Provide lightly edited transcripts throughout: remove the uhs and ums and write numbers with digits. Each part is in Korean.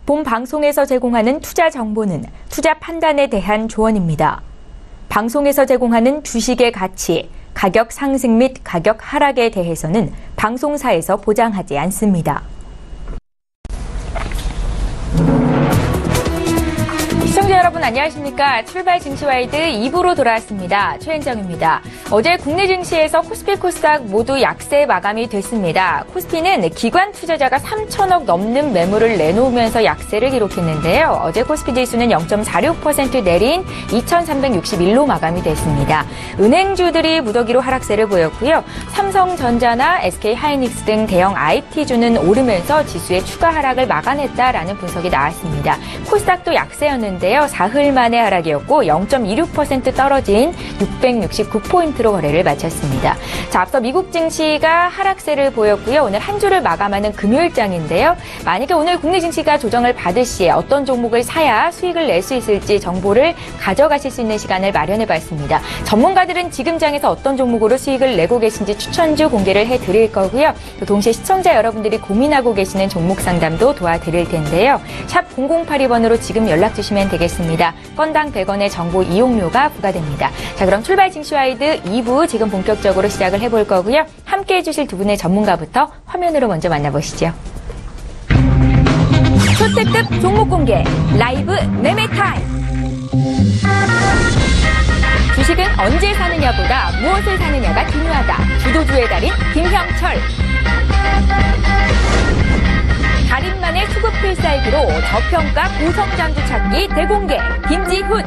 본 방송에서 제공하는 투자 정보는 투자 판단에 대한 조언입니다. 방송에서 제공하는 주식의 가치, 가격 상승 및 가격 하락에 대해서는 방송사에서 보장하지 않습니다. 시청자 여러분 안녕하십니까. 출발 증시와이드 2부로 돌아왔습니다. 최현정입니다. 어제 국내 증시에서 코스피 코스닥 모두 약세 마감이 됐습니다. 코스피는 기관 투자자가 3천억 넘는 매물을 내놓으면서 약세를 기록했는데요. 어제 코스피 지수는 0.46% 내린 2,361로 마감이 됐습니다. 은행주들이 무더기로 하락세를 보였고요. 삼성전자나 SK하이닉스 등 대형 IT주는 오르면서 지수의 추가 하락을 막아냈다라는 분석이 나왔습니다. 코스닥도 약세였는데요. 사흘 만의 하락이었고 0.26% 떨어진 669포인트로 거래를 마쳤습니다. 자, 앞서 미국 증시가 하락세를 보였고요. 오늘 한 주를 마감하는 금요일장인데요. 만약에 오늘 국내 증시가 조정을 받을 시에 어떤 종목을 사야 수익을 낼 수 있을지 정보를 가져가실 수 있는 시간을 마련해봤습니다. 전문가들은 지금 장에서 어떤 종목으로 수익을 내고 계신지 추천주 공개를 해드릴 거고요. 또 동시에 시청자 여러분들이 고민하고 계시는 종목 상담도 도와드릴 텐데요. 샵 0082번으로 지금 연락 주시면 되겠습니다. 건당 100원의 정보 이용료가 부과됩니다. 자, 그럼 출발 증시와이드 2부 지금 본격적으로 시작을 해볼 거고요. 함께해 주실 두 분의 전문가부터 화면으로 먼저 만나보시죠. 초특급 종목 공개 라이브 매매 타임. 주식은 언제 사느냐보다 무엇을 사느냐가 중요하다. 주도주의 달인 김형철. 달인만의 수급 필살기로 저평가 고성장주 찾기 대공개 김지훈.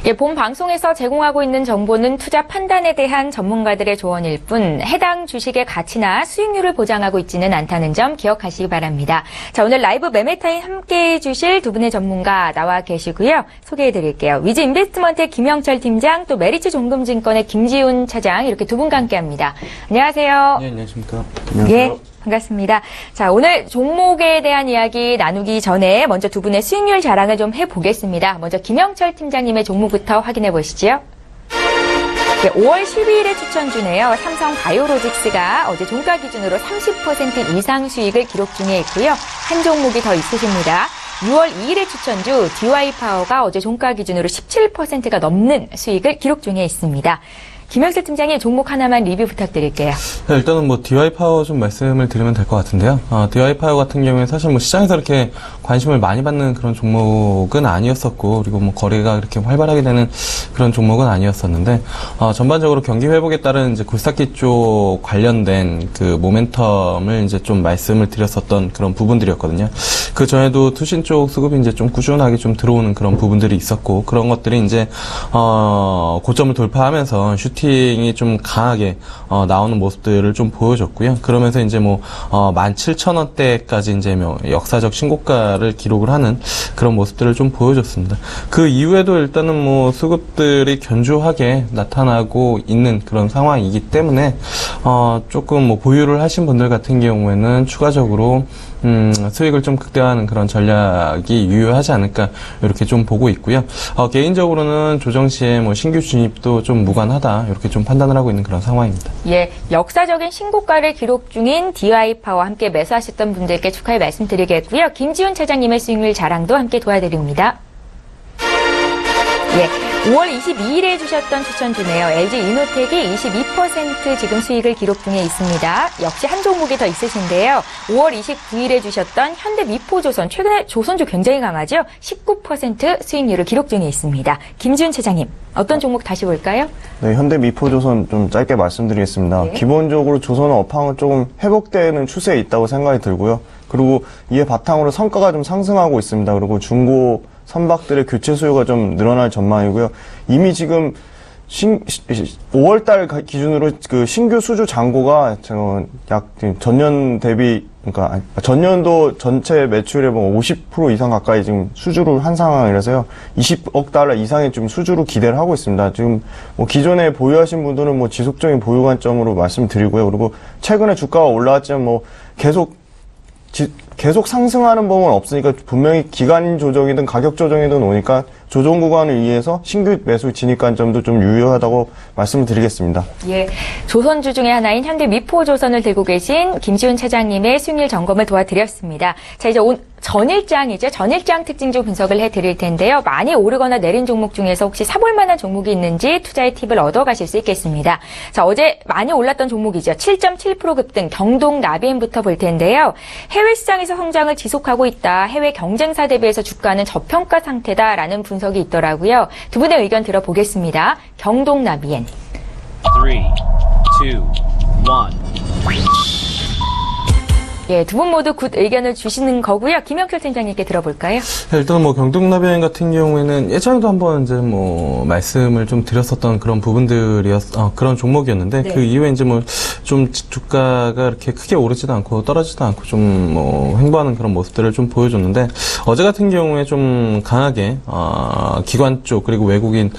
예, 본 방송에서 제공하고 있는 정보는 투자 판단에 대한 전문가들의 조언일 뿐 해당 주식의 가치나 수익률을 보장하고 있지는 않다는 점 기억하시기 바랍니다. 자, 오늘 라이브 매매타임 함께해 주실 두 분의 전문가 나와 계시고요. 소개해 드릴게요. 위즈 인베스트먼트의 김형철 팀장, 또 메리츠 종금증권의 김지훈 차장, 이렇게 두 분과 함께합니다. 안녕하세요. 네, 안녕하십니까. 안녕하세요. 예. 반갑습니다. 자, 오늘 종목에 대한 이야기 나누기 전에 먼저 두 분의 수익률 자랑을 좀 해보겠습니다. 먼저 김형철 팀장님의 종목부터 확인해 보시죠. 네, 5월 12일에 추천주네요. 삼성 바이오로직스가 어제 종가 기준으로 30% 이상 수익을 기록 중에 있고요. 한 종목이 더 있으십니다. 6월 2일에 추천주 DY파워가 어제 종가 기준으로 17%가 넘는 수익을 기록 중에 있습니다. 김형철 팀장님, 종목 하나만 리뷰 부탁드릴게요. 네, 일단은 DY파워 좀 말씀을 드리면 될 것 같은데요. DY파워 같은 경우에 사실 시장에서 이렇게 관심을 많이 받는 그런 종목은 아니었었고, 그리고 거래가 그렇게 활발하게 되는 그런 종목은 아니었었는데, 전반적으로 경기 회복에 따른 이제 굴삭기 쪽 관련된 그 모멘텀을 이제 좀 말씀을 드렸었던 그런 부분들이었거든요. 그 전에도 투신 쪽 수급이 이제 좀 꾸준하게 좀 들어오는 그런 부분들이 있었고, 그런 것들이 이제, 고점을 돌파하면서 슈팅이 좀 강하게 나오는 모습들을 좀 보여줬고요. 그러면서 이제 17,000원대까지 이제 역사적 신고가를 기록을 하는 그런 모습들을 좀 보여줬습니다. 그 이후에도 일단은 수급들이 견조하게 나타나고 있는 그런 상황이기 때문에 조금 보유를 하신 분들 같은 경우에는 추가적으로 수익을 좀 극대화하는 그런 전략이 유효하지 않을까 이렇게 좀 보고 있고요. 개인적으로는 조정 시에 신규 진입도 좀 무관하다 이렇게 좀 판단을 하고 있는 그런 상황입니다. 예, 역사적인 신고가를 기록 중인 DY파워 함께 매수하셨던 분들께 축하의 말씀드리겠고요. 김지훈 차장님의 수익률 자랑도 함께 도와드립니다. 예. 5월 22일에 주셨던 추천주네요. LG이노텍이 22% 지금 수익을 기록 중에 있습니다. 역시 한 종목이 더 있으신데요. 5월 29일에 주셨던 현대미포조선, 최근에 조선주 굉장히 강하죠? 19% 수익률을 기록 중에 있습니다. 김지훈 차장님, 어떤 종목 다시 볼까요? 네, 현대미포조선 좀 짧게 말씀드리겠습니다. 네. 기본적으로 조선은 업황은 조금 회복되는 추세에 있다고 생각이 들고요. 그리고 이에 바탕으로 성과가 좀 상승하고 있습니다. 그리고 중고 선박들의 교체 수요가 좀 늘어날 전망이고요. 이미 지금 5월달 기준으로 그 신규 수주 잔고가 약 전년 대비, 그러니까 전년도 전체 매출의 50% 이상 가까이 지금 수주를 한 상황이라서요. 20억 달러 이상의 좀 수주로 기대를 하고 있습니다. 지금 기존에 보유하신 분들은 지속적인 보유 관점으로 말씀드리고요. 그리고 최근에 주가가 올라왔지만 계속 계속 상승하는 법은 없으니까 분명히 기간 조정이든 가격 조정이든 오니까 조정 구간을 이해해서 신규 매수 진입 관점도 좀 유효하다고 말씀을 드리겠습니다. 예, 조선주 중에 하나인 현대 미포조선을 들고 계신 김지훈 차장님의 수익률 점검을 도와드렸습니다. 자, 이제 전일장이죠. 전일장 특징 좀 분석을 해드릴 텐데요. 많이 오르거나 내린 종목 중에서 혹시 사볼 만한 종목이 있는지 투자의 팁을 얻어가실 수 있겠습니다. 자, 어제 많이 올랐던 종목이죠. 7.7% 급등 경동 나비엔부터 볼 텐데요. 해외 시장에서 성장을 지속하고 있다. 해외 경쟁사 대비해서 주가는 저평가 상태다라는 분석이 있더라고요. 두 분의 의견 들어보겠습니다. 경동 나비엔. 3, 2, 1. 예, 두 분 모두 굿 의견을 주시는 거고요. 김영철 팀장님께 들어볼까요? 일단 뭐 경동나비엔 같은 경우에는 예전에도 한번 이제 뭐 말씀을 좀 드렸었던 그런 그런 종목이었는데 네. 그 이후에 이제 뭐 좀 주가가 이렇게 크게 오르지도 않고 떨어지지도 않고 좀 뭐 횡보하는 그런 모습들을 좀 보여줬는데 어제 같은 경우에 좀 강하게 기관 쪽 그리고 외국인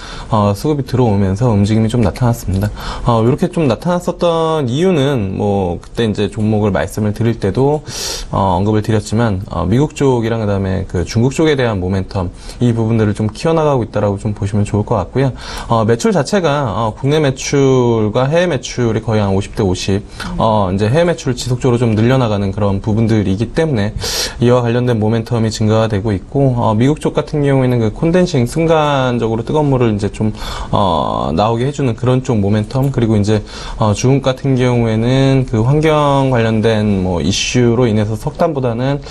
수급이 들어오면서 움직임이 좀 나타났습니다. 이렇게 좀 나타났었던 이유는 뭐 그때 이제 종목을 말씀을 드릴 때도 언급을 드렸지만 미국 쪽이랑 그다음에 그 중국 쪽에 대한 모멘텀 이 부분들을 좀 키워나가고 있다라고 좀 보시면 좋을 것 같고요. 매출 자체가 국내 매출과 해외 매출이 거의 한 50대 50. 이제 해외 매출을 지속적으로 좀 늘려나가는 그런 부분들이기 때문에 이와 관련된 모멘텀이 증가가 되고 있고 미국 쪽 같은 경우에는 그 콘덴싱 순간적으로 뜨거운 물을 이제 좀 나오게 해주는 그런 쪽 모멘텀 그리고 이제 중국 같은 경우에는 그 환경 관련된 뭐 이슈로 인해서 석탄보다는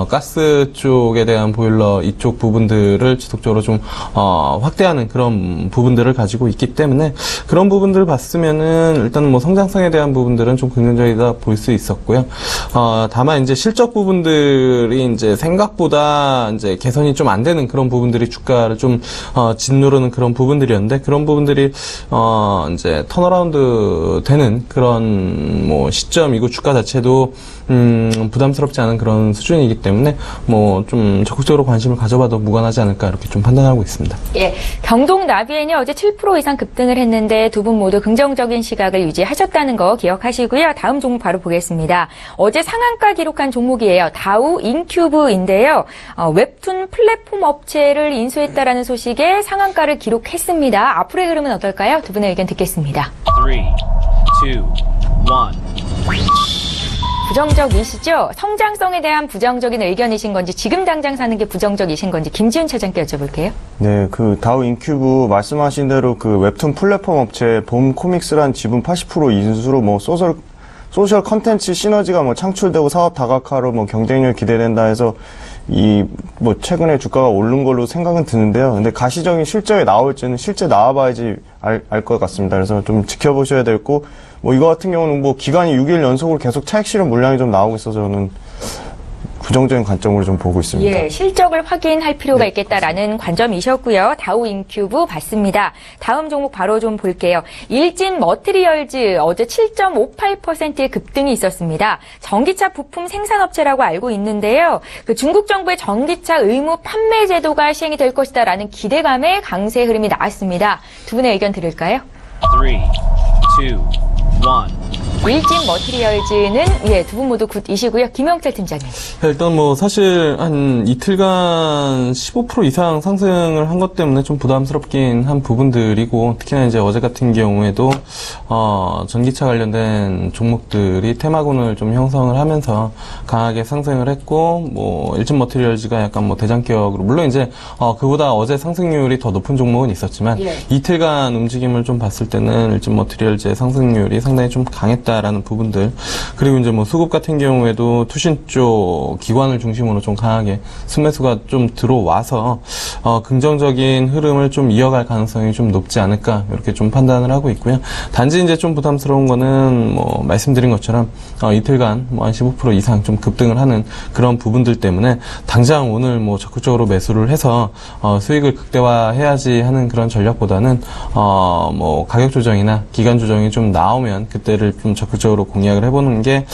가스 쪽에 대한 보일러 이쪽 부분들을 지속적으로 좀 확대하는 그런 부분들을 가지고 있기 때문에 그런 부분들을 봤으면은 일단 뭐 성장성에 대한 부분들은 좀 긍정적이다 볼 수 있었고요. 다만 이제 실적 부분들이 이제 생각보다 이제 개선이 좀 안 되는 그런 부분들이 주가를 좀 짓누르는 그런 부분들이었는데 그런 부분들이 이제 턴어라운드 되는 그런 뭐 시점이고 주가 자체도 부담스럽지 않은 그런 수준이기 때문에 뭐 좀 적극적으로 관심을 가져봐도 무관하지 않을까 이렇게 좀 판단하고 있습니다. 예, 경동 나비엔이 어제 7% 이상 급등을 했는데 두 분 모두 긍정적인 시각을 유지하셨다는 거 기억하시고요. 다음 종목 바로 보겠습니다. 어제 상한가 기록한 종목이에요. 다우 인큐브인데요. 웹툰 플랫폼 업체를 인수했다라는 소식에 상한가를 기록했습니다. 앞으로의 흐름은 어떨까요? 두 분의 의견 듣겠습니다. 3, 2, 1. 부정적이시죠? 성장성에 대한 부정적인 의견이신 건지 지금 당장 사는 게 부정적이신 건지 김지훈 차장께 여쭤볼게요. 네, 그 다우 인큐브 말씀하신 대로 그 웹툰 플랫폼 업체 봄 코믹스란 지분 80% 인수로 뭐 소셜 컨텐츠 시너지가 뭐 창출되고 사업 다각화로 뭐 경쟁력 기대된다 해서 뭐 최근에 주가가 오른 걸로 생각은 드는데요. 근데 가시적인 실적이 나올지는 실제 나와봐야지 알 것 같습니다. 그래서 좀 지켜보셔야 되고 뭐 이거 같은 경우는 뭐 기간이 6일 연속으로 계속 차익 실현 물량이 좀 나오고 있어서 저는 부정적인 관점으로 좀 보고 있습니다. 예, 실적을 확인할 필요가 있겠다라는 관점이셨고요. 다우 인큐브 봤습니다. 다음 종목 바로 좀 볼게요. 일진 머티리얼즈 어제 7.58%의 급등이 있었습니다. 전기차 부품 생산업체라고 알고 있는데요. 그 중국 정부의 전기차 의무 판매 제도가 시행이 될 것이다라는 기대감에 강세 흐름이 나왔습니다. 두 분의 의견 들을까요? 3, 2, 1. 일진 머티리얼즈는 두 분 모두 굿이시고요. 김영철 팀장님. 일단 뭐 사실 한 이틀간 15% 이상 상승을 한 것 때문에 좀 부담스럽긴 한 부분들이고 특히나 이제 어제 같은 경우에도 전기차 관련된 종목들이 테마군을 좀 형성을 하면서 강하게 상승을 했고 뭐 일진 머티리얼즈가 약간 뭐 대장격으로 물론 이제 그보다 어제 상승률이 더 높은 종목은 있었지만 이틀간 움직임을 좀 봤을 때는 일진 머티리얼즈의 상승률이 상당히 좀 강했다라는 부분들 그리고 이제 뭐 수급 같은 경우에도 투신 쪽 기관을 중심으로 좀 강하게 순매수가 좀 들어와서 긍정적인 흐름을 좀 이어갈 가능성이 좀 높지 않을까 이렇게 좀 판단을 하고 있고요. 단지 이제 좀 부담스러운 거는 뭐 말씀드린 것처럼 이틀간 뭐 한 15% 이상 좀 급등을 하는 그런 부분들 때문에 당장 오늘 뭐 적극적으로 매수를 해서 수익을 극대화해야지 하는 그런 전략보다는 뭐 가격 조정이나 기간 조정이 좀 나오면 그때를 좀 적극적으로 공략을 해보는 게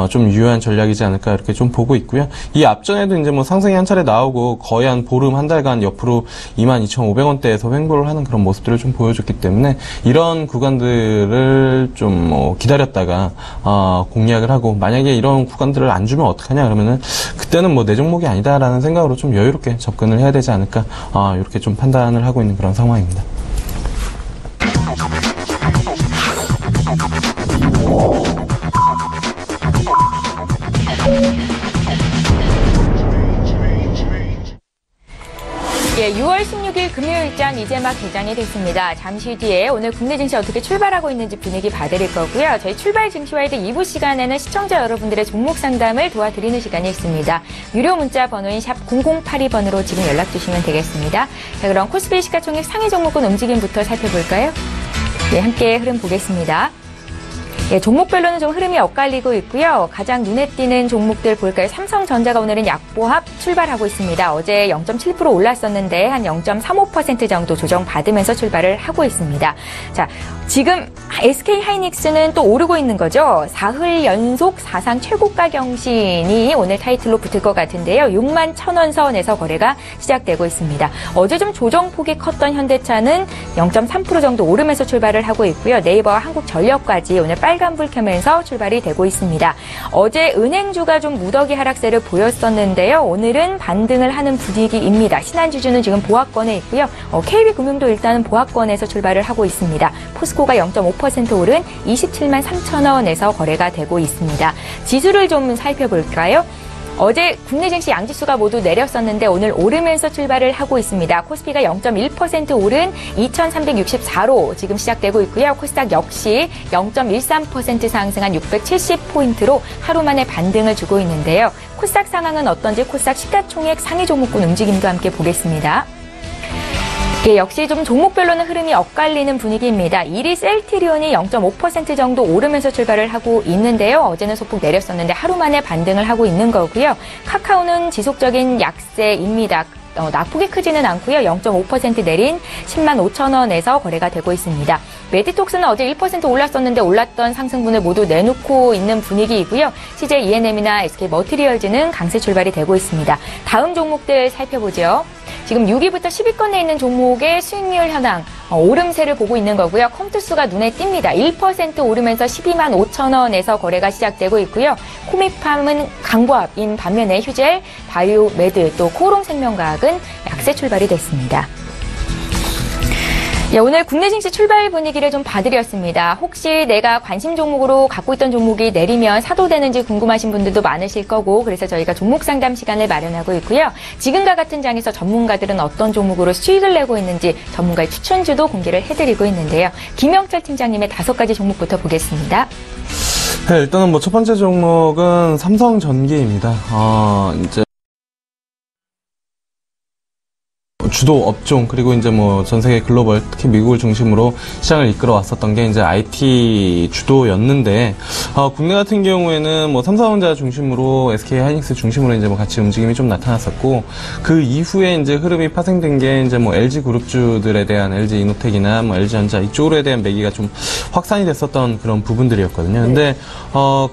좀 유효한 전략이지 않을까 이렇게 좀 보고 있고요. 이 앞전에도 이제 뭐 상승이 한 차례 나오고 거의 한 보름 한 달간 옆으로 22,500원대에서 횡보를 하는 그런 모습들을 좀 보여줬기 때문에 이런 구간들을 좀 뭐 기다렸다가 공략을 하고, 만약에 이런 구간들을 안 주면 어떡하냐 그러면은 그때는 뭐 내 종목이 아니다라는 생각으로 좀 여유롭게 접근을 해야 되지 않을까, 이렇게 좀 판단을 하고 있는 그런 상황입니다. 예, 6월 16일 금요일장 이제 막 개장이 됐습니다. 잠시 뒤에 오늘 국내 증시 어떻게 출발하고 있는지 분위기 봐드릴 거고요. 저희 출발 증시와이드 2부 시간에는 시청자 여러분들의 종목 상담을 도와드리는 시간이 있습니다. 유료 문자 번호인 샵 0082번으로 지금 연락 주시면 되겠습니다. 자, 그럼 코스피 시가총액 상위 종목군 움직임부터 살펴볼까요? 네, 함께 흐름 보겠습니다. 예, 종목별로는 좀 흐름이 엇갈리고 있고요. 가장 눈에 띄는 종목들 볼까요? 삼성전자가 오늘은 약보합 출발하고 있습니다. 어제 0.7% 올랐었는데 한 0.35% 정도 조정받으면서 출발을 하고 있습니다. 자, 지금 SK하이닉스는 또 오르고 있는 거죠. 사흘 연속 사상 최고가 경신이 오늘 타이틀로 붙을 것 같은데요. 61,000원 선에서 거래가 시작되고 있습니다. 어제 좀 조정폭이 컸던 현대차는 0.3% 정도 오르면서 출발을 하고 있고요. 네이버와 한국전력까지 오늘 빨간불 켜면서 출발이 되고 있습니다. 어제 은행주가 좀 무더기 하락세를 보였었는데요. 오늘은 반등을 하는 분위기입니다. 신한지주는 지금 보합권에 있고요. KB금융도 일단은 보합권에서 출발을 하고 있습니다. 포스코가 0.5% 오른 27만 3천 원에서 거래가 되고 있습니다. 지수를 좀 살펴볼까요? 어제 국내 증시 양지수가 모두 내렸었는데 오늘 오르면서 출발을 하고 있습니다. 코스피가 0.1% 오른 2,364로 지금 시작되고 있고요. 코스닥 역시 0.13% 상승한 670포인트로 하루 만에 반등을 주고 있는데요. 코스닥 상황은 어떤지 코스닥 시가총액 상위 종목군 움직임도 함께 보겠습니다. 예, 역시 좀 종목별로는 흐름이 엇갈리는 분위기입니다. 1위 셀트리온이 0.5% 정도 오르면서 출발을 하고 있는데요. 어제는 소폭 내렸었는데 하루 만에 반등을 하고 있는 거고요. 카카오는 지속적인 약세입니다. 낙폭이 크지는 않고요. 0.5% 내린 10만 5천 원에서 거래가 되고 있습니다. 메디톡스는 어제 1% 올랐었는데 올랐던 상승분을 모두 내놓고 있는 분위기이고요. CJ ENM이나 SK머티리얼즈는 강세 출발이 되고 있습니다. 다음 종목들 살펴보죠. 지금 6위부터 10위권에 있는 종목의 수익률 현황, 오름세를 보고 있는 거고요. 컴투스가 눈에 띕니다. 1% 오르면서 12만 5천 원에서 거래가 시작되고 있고요. 코미팜은 강보합인 반면에 휴젤, 바이오메드, 또 코롱생명과학은 약세 출발이 됐습니다. 예, 오늘 국내 증시 출발 분위기를 좀 봐드렸습니다. 혹시 내가 관심 종목으로 갖고 있던 종목이 내리면 사도 되는지 궁금하신 분들도 많으실 거고, 그래서 저희가 종목 상담 시간을 마련하고 있고요. 지금과 같은 장에서 전문가들은 어떤 종목으로 수익을 내고 있는지 전문가의 추천주도 공개를 해드리고 있는데요. 김영철 팀장님의 5가지 종목부터 보겠습니다. 네, 일단은 뭐 첫 번째 종목은 삼성전기입니다. 이제 주도 업종, 그리고 이제 뭐 전 세계 글로벌, 특히 미국을 중심으로 시장을 이끌어 왔었던 게 이제 IT 주도였는데, 국내 같은 경우에는 뭐 삼성전자 중심으로 SK하이닉스 중심으로 이제 뭐 같이 움직임이 좀 나타났었고, 그 이후에 이제 흐름이 파생된 게 이제 뭐 LG 그룹주들에 대한 LG 이노텍이나 뭐 LG전자 이쪽으로에 대한 매기가 좀 확산이 됐었던 그런 부분들이었거든요. 근데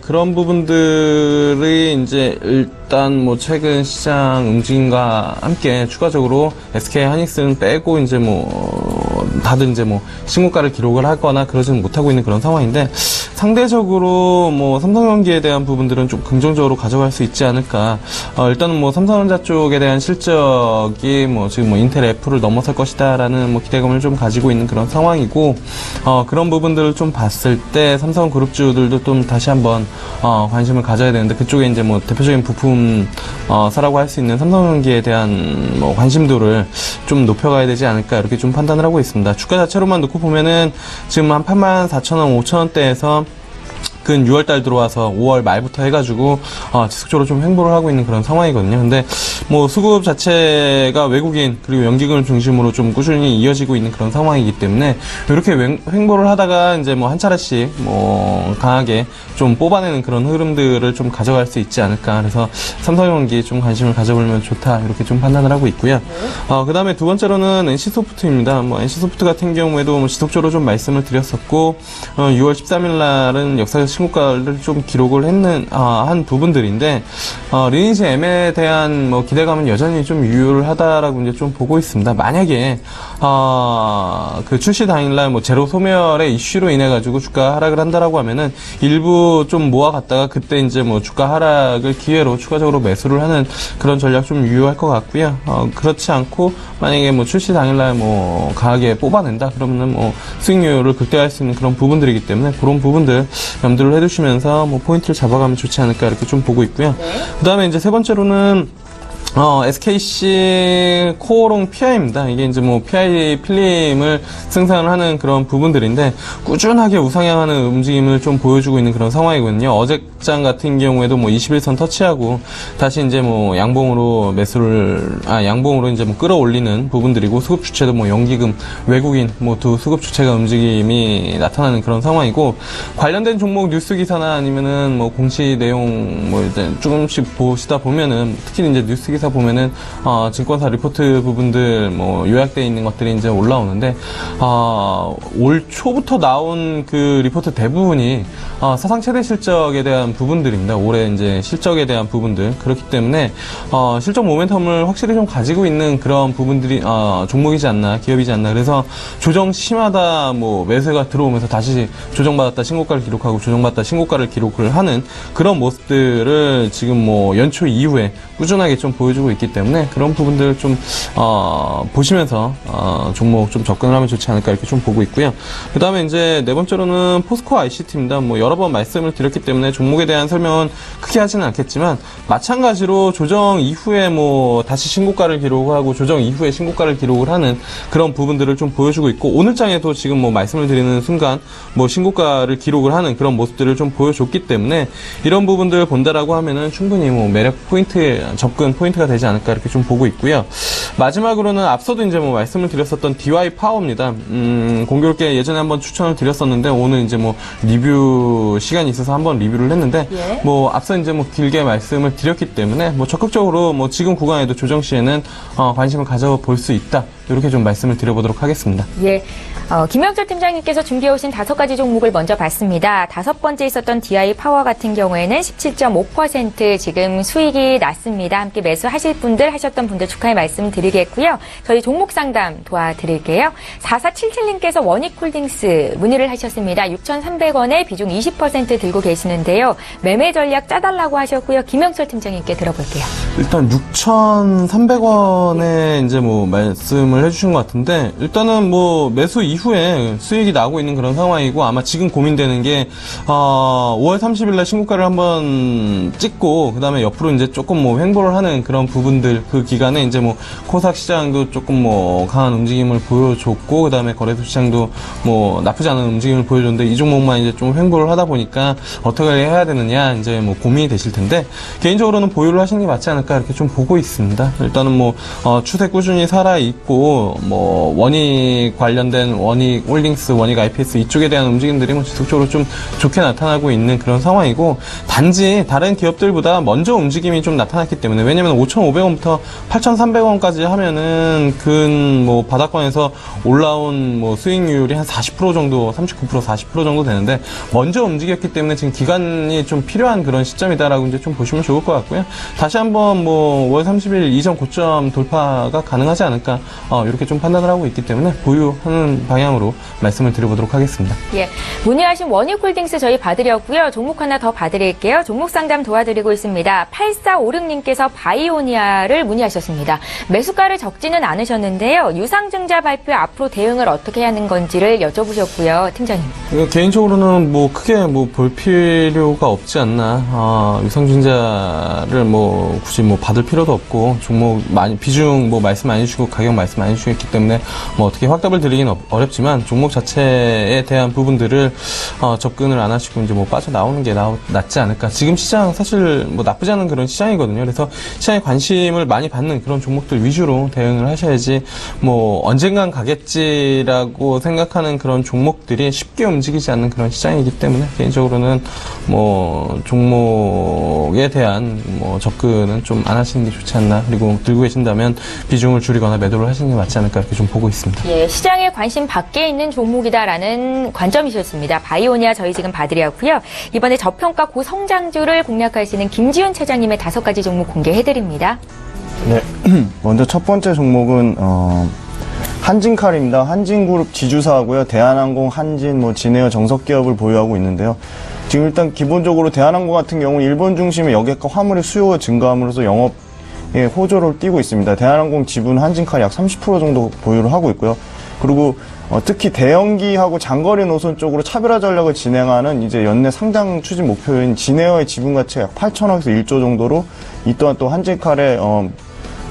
그런 부분들이 이제 일단 뭐 최근 시장 움직임과 함께 추가적으로 SK하이닉스는 빼고 이제 뭐 다들 이제 뭐 신고가를 기록을 하거나 그러지는 못하고 있는 그런 상황인데, 상대적으로 뭐 삼성전기에 대한 부분들은 좀 긍정적으로 가져갈 수 있지 않을까. 일단은 뭐 삼성전자 쪽에 대한 실적이 뭐 지금 뭐 인텔 애플을 넘어설 것이다라는 뭐 기대감을 좀 가지고 있는 그런 상황이고, 그런 부분들을 좀 봤을 때 삼성그룹주들도 좀 다시 한번 관심을 가져야 되는데, 그쪽에 이제 뭐 대표적인 부품 사라고 할 수 있는 삼성전기에 대한 뭐 관심도를 좀 높여가야 되지 않을까, 이렇게 좀 판단을 하고 있습니다. 주가 자체로만 놓고 보면은 지금 한 84,000원, 5,000원대에서 근 6월달 들어와서 5월 말부터 해가지고 지속적으로 좀 횡보를 하고 있는 그런 상황이거든요. 근데 뭐 수급 자체가 외국인 그리고 연기금을 중심으로 좀 꾸준히 이어지고 있는 그런 상황이기 때문에 이렇게 횡보를 하다가 이제 뭐 한 차례씩 뭐 강하게 좀 뽑아내는 그런 흐름들을 좀 가져갈 수 있지 않을까. 그래서 삼성전기에 좀 관심을 가져보면 좋다, 이렇게 좀 판단을 하고 있고요. 그 다음에 두 번째로는 NC소프트입니다. 뭐 NC소프트 같은 경우에도 뭐 지속적으로 좀 말씀을 드렸었고, 6월 13일 날은 역사적 신고가를 좀 기록을 한 부분들인데, 리니지 M에 대한 뭐 기대감은 여전히 좀 유효하다라고 이제 좀 보고 있습니다. 만약에, 그 출시 당일날 뭐 제로 소멸의 이슈로 인해가지고 주가 하락을 한다라고 하면은 일부 좀 모아갔다가 그때 이제 뭐 주가 하락을 기회로 추가적으로 매수를 하는 그런 전략 좀 유효할 것 같고요. 그렇지 않고 만약에 뭐 출시 당일날 뭐 강하게 뽑아낸다 그러면은 뭐 수익률을 극대화할 수 있는 그런 부분들이기 때문에 그런 부분들 염두를 해두시면서 뭐 포인트를 잡아가면 좋지 않을까 이렇게 좀 보고 있고요. 그 다음에 이제 세 번째로는 SKC 코오롱 PI입니다. 이게 이제 뭐 PI 필름을 생산을 하는 그런 부분들인데 꾸준하게 우상향하는 움직임을 좀 보여주고 있는 그런 상황이거든요. 어제장 같은 경우에도 뭐 21선 터치하고 다시 이제 뭐 양봉으로 양봉으로 이제 뭐 끌어올리는 부분들이고 수급 주체도 뭐 연기금, 외국인 뭐 두 수급 주체가 움직임이 나타나는 그런 상황이고 관련된 종목 뉴스 기사나 아니면은 뭐 공시 내용 뭐 이제 조금씩 보시다 보면은 특히 이제 뉴스 기사 보면은 증권사 리포트 부분들 뭐 요약되어 있는 것들이 이제 올라오는데 올 초부터 나온 그 리포트 대부분이 사상 최대 실적에 대한 부분들입니다. 올해 이제 실적에 대한 부분들 그렇기 때문에 실적 모멘텀을 확실히 좀 가지고 있는 그런 부분들이 종목이지 않나 기업이지 않나 그래서 조정 시마다 뭐 매수가 들어오면서 다시 조정받았다 신고가를 기록하고 조정받았다 신고가를 기록을 하는 그런 모습들을 지금 뭐 연초 이후에 꾸준하게 좀 보여주고 있기 때문에 그런 부분들 좀 보시면서 종목 좀 접근을 하면 좋지 않을까 이렇게 좀 보고 있고요. 그 다음에 이제 네 번째로는 포스코 ICT입니다. 뭐 여러 번 말씀을 드렸기 때문에 종목에 대한 설명은 크게 하지는 않겠지만 마찬가지로 조정 이후에 뭐 다시 신고가를 기록하고 조정 이후에 신고가를 기록을 하는 그런 부분들을 좀 보여주고 있고 오늘장에도 지금 뭐 말씀을 드리는 순간 뭐 신고가를 기록을 하는 그런 모습들을 좀 보여줬기 때문에 이런 부분들을 본다라고 하면은 충분히 뭐 매력 포인트 접근 포인트가 되지 않을까 이렇게 좀 보고 있고요. 마지막으로는 앞서도 이제 뭐 말씀을 드렸었던 DY 파워입니다. 공교롭게 예전에 한번 추천을 드렸었는데 오늘 이제 뭐 리뷰 시간이 있어서 한번 리뷰를 했는데 뭐 앞서 이제 뭐 길게 말씀을 드렸기 때문에 뭐 적극적으로 뭐 지금 구간에도 조정 시에는 관심을 가져볼 수 있다. 이렇게 좀 말씀을 드려보도록 하겠습니다. 예. 김영철 팀장님께서 준비해오신 5가지 종목을 먼저 봤습니다. 5번째 있었던 DI 파워 같은 경우에는 17.5% 지금 수익이 났습니다. 함께 매수하실 분들, 하셨던 분들 축하의 말씀 드리겠고요. 저희 종목 상담 도와드릴게요. 4477님께서 원익홀딩스 문의를 하셨습니다. 6,300원에 비중 20% 들고 계시는데요. 매매 전략 짜달라고 하셨고요. 김영철 팀장님께 들어볼게요. 일단 6,300원에 이제 뭐 말씀을 해주신 것 같은데 일단은 뭐 매수 이후에 수익이 나오고 있는 그런 상황이고 아마 지금 고민되는 게 5월 30일 날 신고가를 한번 찍고 그다음에 옆으로 이제 조금 뭐 횡보를 하는 그런 부분들 그 기간에 이제 뭐 코스닥 시장도 조금 뭐 강한 움직임을 보여줬고 그다음에 거래소 시장도 뭐 나쁘지 않은 움직임을 보여줬는데 이 종목만 이제 좀 횡보를 하다 보니까 어떻게 해야 되느냐 이제 뭐 고민이 되실 텐데 개인적으로는 보유를 하시는 게 맞지 않을까 이렇게 좀 보고 있습니다. 일단은 뭐 추세 꾸준히 살아 있고 뭐 원익 관련된 원익 홀딩스, 원익 IPS 이쪽에 대한 움직임들이 뭐 지속적으로 좀 좋게 나타나고 있는 그런 상황이고 단지 다른 기업들보다 먼저 움직임이 좀 나타났기 때문에 왜냐면 5,500원부터 8,300원까지 하면은 근 뭐 바닥권에서 올라온 뭐 수익률이 한 40% 정도, 39%, 40% 정도 되는데 먼저 움직였기 때문에 지금 기간이 좀 필요한 그런 시점이다라고 이제 좀 보시면 좋을 것 같고요. 다시 한번 뭐 5월 30일 이전 고점 돌파가 가능하지 않을까 이렇게 좀 판단을 하고 있기 때문에 보유하는 방향으로 말씀을 드려보도록 하겠습니다. 예, 문의하신 원익홀딩스 저희 봐드렸고요. 종목 하나 더 봐드릴게요. 종목 상담 도와드리고 있습니다. 8456님께서 바이오니아를 문의하셨습니다. 매수가를 적지는 않으셨는데요. 유상증자 발표 앞으로 대응을 어떻게 하는 건지를 여쭤보셨고요. 팀장님. 개인적으로는 뭐 크게 뭐 볼 필요가 없지 않나. 유상증자를 뭐 굳이 뭐 받을 필요도 없고 종목 많이 비중 뭐 말씀 안 해주시고 가격 말씀 안 해주셨기 때문에 뭐 어떻게 확답을 드리긴 어렵지만 종목 자체에 대한 부분들을 접근을 안 하시고 이제 뭐 빠져나오는 게 낫지 않을까. 지금 시장 사실 뭐 나쁘지 않은 그런 시장이거든요. 그래서 시장에 관심을 많이 받는 그런 종목들 위주로 대응을 하셔야지 뭐 언젠간 가겠지라고 생각하는 그런 종목들이 쉽게 움직이지 않는 그런 시장이기 때문에 개인적으로는 뭐 종목에 대한 뭐 접근은 좀 좀 안 하시는 게 좋지 않나. 그리고 들고 계신다면 비중을 줄이거나 매도를 하시는 게 맞지 않을까 이렇게 좀 보고 있습니다. 예, 시장의 관심 밖에 있는 종목이다라는 관점이셨습니다. 바이오니아 저희 지금 봐드렸고요. 이번에 저평가 고성장주를 공략하시는 김지훈 차장님의 5가지 종목 공개해드립니다. 네. 먼저 첫 번째 종목은 한진칼입니다. 한진그룹 지주사하고요. 대한항공, 한진, 진에어 정석기업을 보유하고 있는데요. 지금 일단 기본적으로 대한항공 같은 경우는 일본 중심의 여객과 화물의 수요가 증가함으로써 영업에 호조를 띠고 있습니다. 대한항공 지분 한진칼이 약 30% 정도 보유를 하고 있고요. 그리고 특히 대형기하고 장거리 노선 쪽으로 차별화 전략을 진행하는 이제 연내 상장 추진 목표인 진에어의 지분 가치가 약 8천억에서 1조 정도로 이 또한 또 한진칼의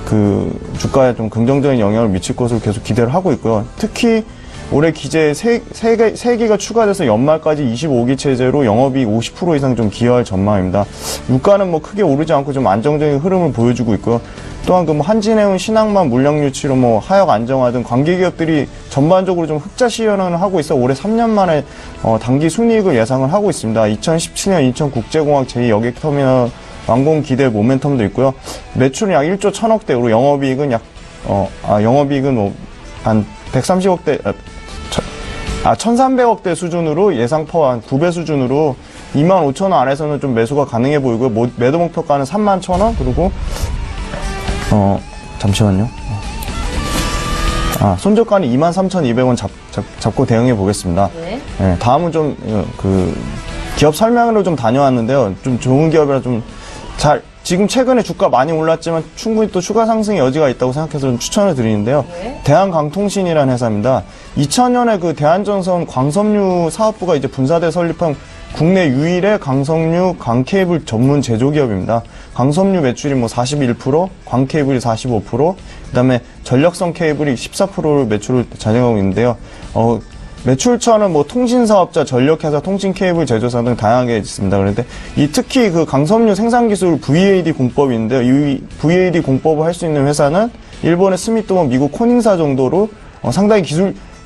그 주가에 좀 긍정적인 영향을 미칠 것으로 계속 기대를 하고 있고요. 특히 올해 기재에 3기가 추가돼서 연말까지 25기 체제로 영업이익 50% 이상 좀 기여할 전망입니다. 유가는 크게 오르지 않고 좀 안정적인 흐름을 보여주고 있고요. 또한 한진해운 신항만 물량 유치로 하역 안정화 등 관계 기업들이 전반적으로 좀 흑자 시현을 하고 있어 올해 3년 만에 단기 순이익을 예상을 하고 있습니다. 2017년 인천국제공항 제2여객터미널 완공 기대 모멘텀도 있고요. 매출은 약 1조 1,000억대로 영업이익은 영업이익은 한 130억대, 1,300억대 수준으로 예상퍼 한 2배 수준으로 25,000원 안에서는 좀 매수가 가능해 보이고요. 매도 목표가는 31,000원, 그리고, 잠시만요. 손절가는 23,200원 잡고 대응해 보겠습니다. 네, 다음은 좀, 기업 설명으로 좀 다녀왔는데요. 좀 좋은 기업이라 지금 최근에 주가 많이 올랐지만 충분히 또 추가 상승의 여지가 있다고 생각해서 좀 추천을 드리는데요. 대한강통신이라는 회사입니다. 2000년에 그 대한전선 광섬유 사업부가 이제 분사돼 설립한 국내 유일의 강섬유 광케이블 전문 제조기업입니다. 강섬유 매출이 41%, 광케이블이 45%, 그다음에 전력선 케이블이 14%를 매출을 자랑하고 있는데요. 매출처는 통신사업자, 전력회사, 통신케이블 제조사 등 다양하게 있습니다. 그런데 특히 그 강섬유 생산기술 VAD 공법인데요. 이 VAD 공법을 할 수 있는 회사는 일본의 스미토모, 미국 코닝사 정도로 상당히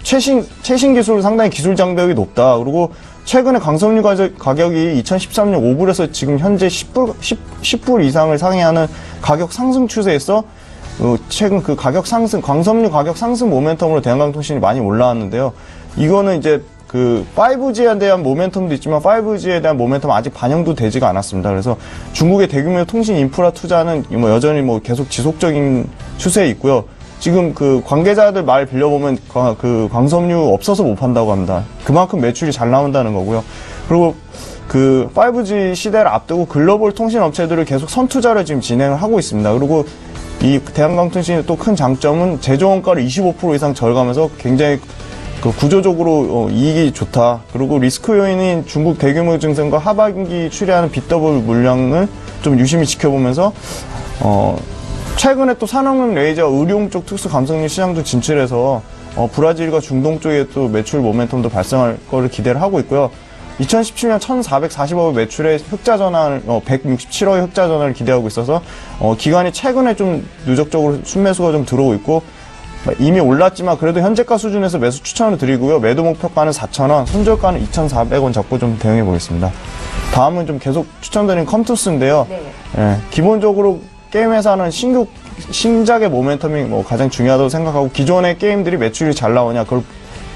최신 기술로 상당히 기술 장벽이 높다. 그리고 최근에 강섬유 가격이 2013년 5불에서 지금 현재 10불 이상을 상회하는 가격 상승 추세에서 최근 그 광섬유 가격 상승 모멘텀으로 대한강통신이 많이 올라왔는데요. 이거는 이제 그 5G에 대한 모멘텀도 있지만 5G에 대한 모멘텀은 아직 반영도 되지가 않았습니다. 그래서 중국의 대규모 통신 인프라 투자는 여전히 계속 지속적인 추세에 있고요. 지금 그 관계자들 말 빌려보면 그 광섬유 없어서 못 판다고 합니다. 그만큼 매출이 잘 나온다는 거고요. 그리고 그 5G 시대를 앞두고 글로벌 통신 업체들을 계속 선투자를 지금 진행을 하고 있습니다. 그리고 이 대한강통신의 또 큰 장점은 제조 원가를 25% 이상 절감해서 굉장히 구조적으로 이익이 좋다. 그리고 리스크 요인인 중국 대규모 증산과 하반기 출시하는 BW 물량을 좀 유심히 지켜보면서 최근에 또 산업용 레이저, 의료용 쪽 특수 감성유 시장도 진출해서 브라질과 중동 쪽에 또 매출 모멘텀도 발생할 거를 기대를 하고 있고요. 2017년 1,440억의 매출의 흑자 전환을 167억의 흑자 전환을 기대하고 있어서 기관이 최근에 좀 누적적으로 순매수가 좀 들어오고 있고 이미 올랐지만 그래도 현재가 수준에서 매수 추천을 드리고요. 매도 목표가는 4,000원, 손절가는 2,400원 잡고 좀 대응해 보겠습니다. 다음은 좀 계속 추천드리는 컴투스인데요. 기본적으로 게임 회사는 신작의 모멘텀이 가장 중요하다고 생각하고 기존의 게임들이 매출이 잘 나오냐 그걸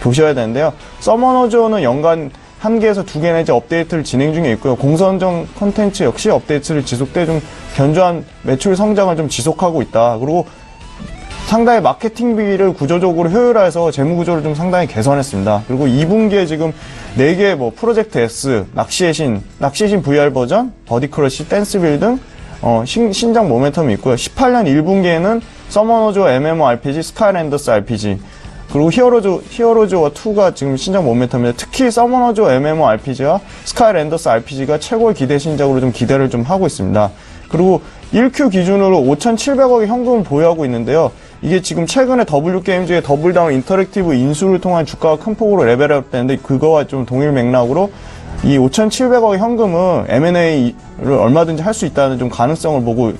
보셔야 되는데요. 서머너즈는 연간 1개에서 2개 내지 업데이트를 진행 중에 있고요. 공선정 콘텐츠 역시 업데이트를 지속돼 좀 견조한 매출 성장을 좀 지속하고 있다. 그리고 상당히 마케팅비를 구조적으로 효율화해서 재무구조를 좀 상당히 개선했습니다. 그리고 2분기에 지금 4개 프로젝트 S, 낚시의 신 VR 버전, 버디크러쉬, 댄스빌 등 신작 모멘텀이 있고요. 18년 1분기에는 서머너즈 MMORPG, 스카이랜더스 RPG, 그리고 히어로즈와 2가 지금 신작 모멘텀인데 특히 서머너즈 MMORPG와 스카이랜더스 RPG가 최고의 기대 신작으로 좀 기대를 좀 하고 있습니다. 그리고 1Q 기준으로 5,700억의 현금을 보유하고 있는데요. 이게 지금 최근에 W게임즈의 더블다운 인터랙티브 인수를 통한 주가가 큰 폭으로 레벨업 되는데 그거와 좀 동일 맥락으로 이 5,700억의 현금은 M&A를 얼마든지 할 수 있다는 좀 가능성을 보고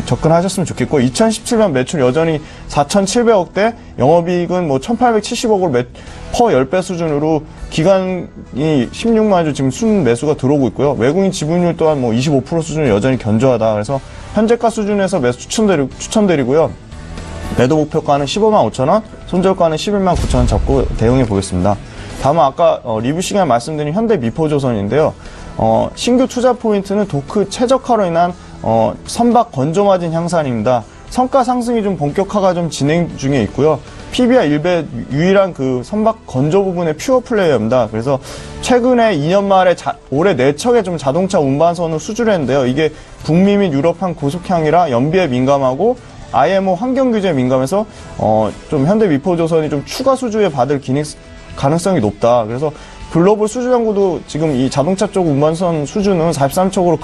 접근하셨으면 좋겠고 2017년 매출 여전히 4,700억대, 영업이익은 1,870억을 퍼 10배 수준으로 기간이 16만 주 지금 순 매수가 들어오고 있고요. 외국인 지분율 또한 25% 수준이 여전히 견조하다. 그래서 현재가 수준에서 매수 추천드리고요. 매도 목표가는 15만 5천 원, 손절가는 11만 9천 원 잡고 대응해 보겠습니다. 다음은 아까 리뷰 시간에 말씀드린 현대미포조선인데요. 신규 투자 포인트는 도크 최적화로 인한 선박 건조 마진 향상입니다. 성가 상승이 좀 본격화가 좀 진행 중에 있고요. PBR 1배 유일한 그 선박 건조 부분의 퓨어 플레이어입니다. 그래서 최근에 2년 말에 올해 4척의 좀 자동차 운반선을 수주를 했는데요. 이게 북미 및 유럽판 고속향이라 연비에 민감하고 IMO 환경규제에 민감해서 좀 현대미포조선이 좀 추가 수주에 받을 가능성이 높다. 그래서 글로벌 수주 당국도 지금 이 자동차 쪽 운반선 수주는 43척으로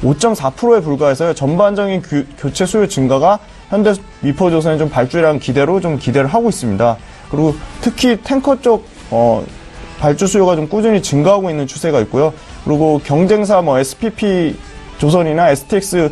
5.4%에 불과해서요. 전반적인 교체 수요 증가가 현대미포조선의 좀 발주량 기대로 좀 기대를 하고 있습니다. 그리고 특히 탱커 쪽 발주 수요가 좀 꾸준히 증가하고 있는 추세가 있고요. 그리고 경쟁사 SPP 조선이나 STX의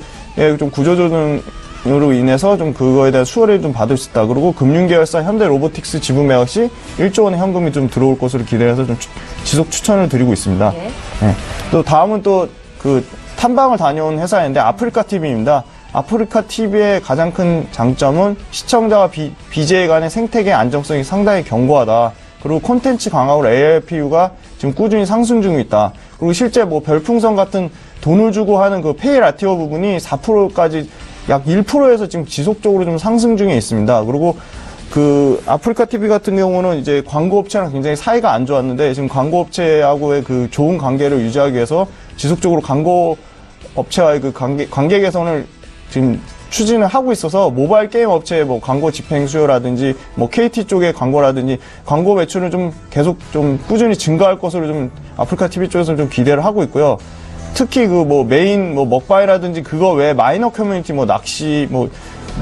좀 구조조정으로 인해서 좀 그거에 대한 수혜를 좀 받을 수 있다. 그리고 금융계열사 현대로보틱스 지분 매각 시 1조 원의 현금이 좀 들어올 것으로 기대해서 좀 지속 추천을 드리고 있습니다. 네. 네. 또 다음은 또 그 탐방을 다녀온 회사인데 아프리카 TV입니다. 아프리카 TV의 가장 큰 장점은 시청자와 BJ 간의 생태계 안정성이 상당히 견고하다. 그리고 콘텐츠 강화로 ARPU가 지금 꾸준히 상승 중에 있다. 그리고 실제 별풍선 같은 돈을 주고 하는 그 페이 라티오 부분이 4%까지 약 1%에서 지금 지속적으로 좀 상승 중에 있습니다. 그리고 그 아프리카 TV 같은 경우는 이제 광고업체랑 굉장히 사이가 안 좋았는데 지금 광고업체하고의 그 좋은 관계를 유지하기 위해서 지속적으로 광고업체와의 그 관계 개선을 지금 추진을 하고 있어서 모바일 게임 업체의 광고 집행 수요라든지 KT 쪽의 광고라든지 광고 매출은 좀 계속 좀 꾸준히 증가할 것으로 좀 아프리카 TV 쪽에서는 좀 기대를 하고 있고요. 특히 그 메인 먹바이라든지 그거 외에 마이너 커뮤니티 낚시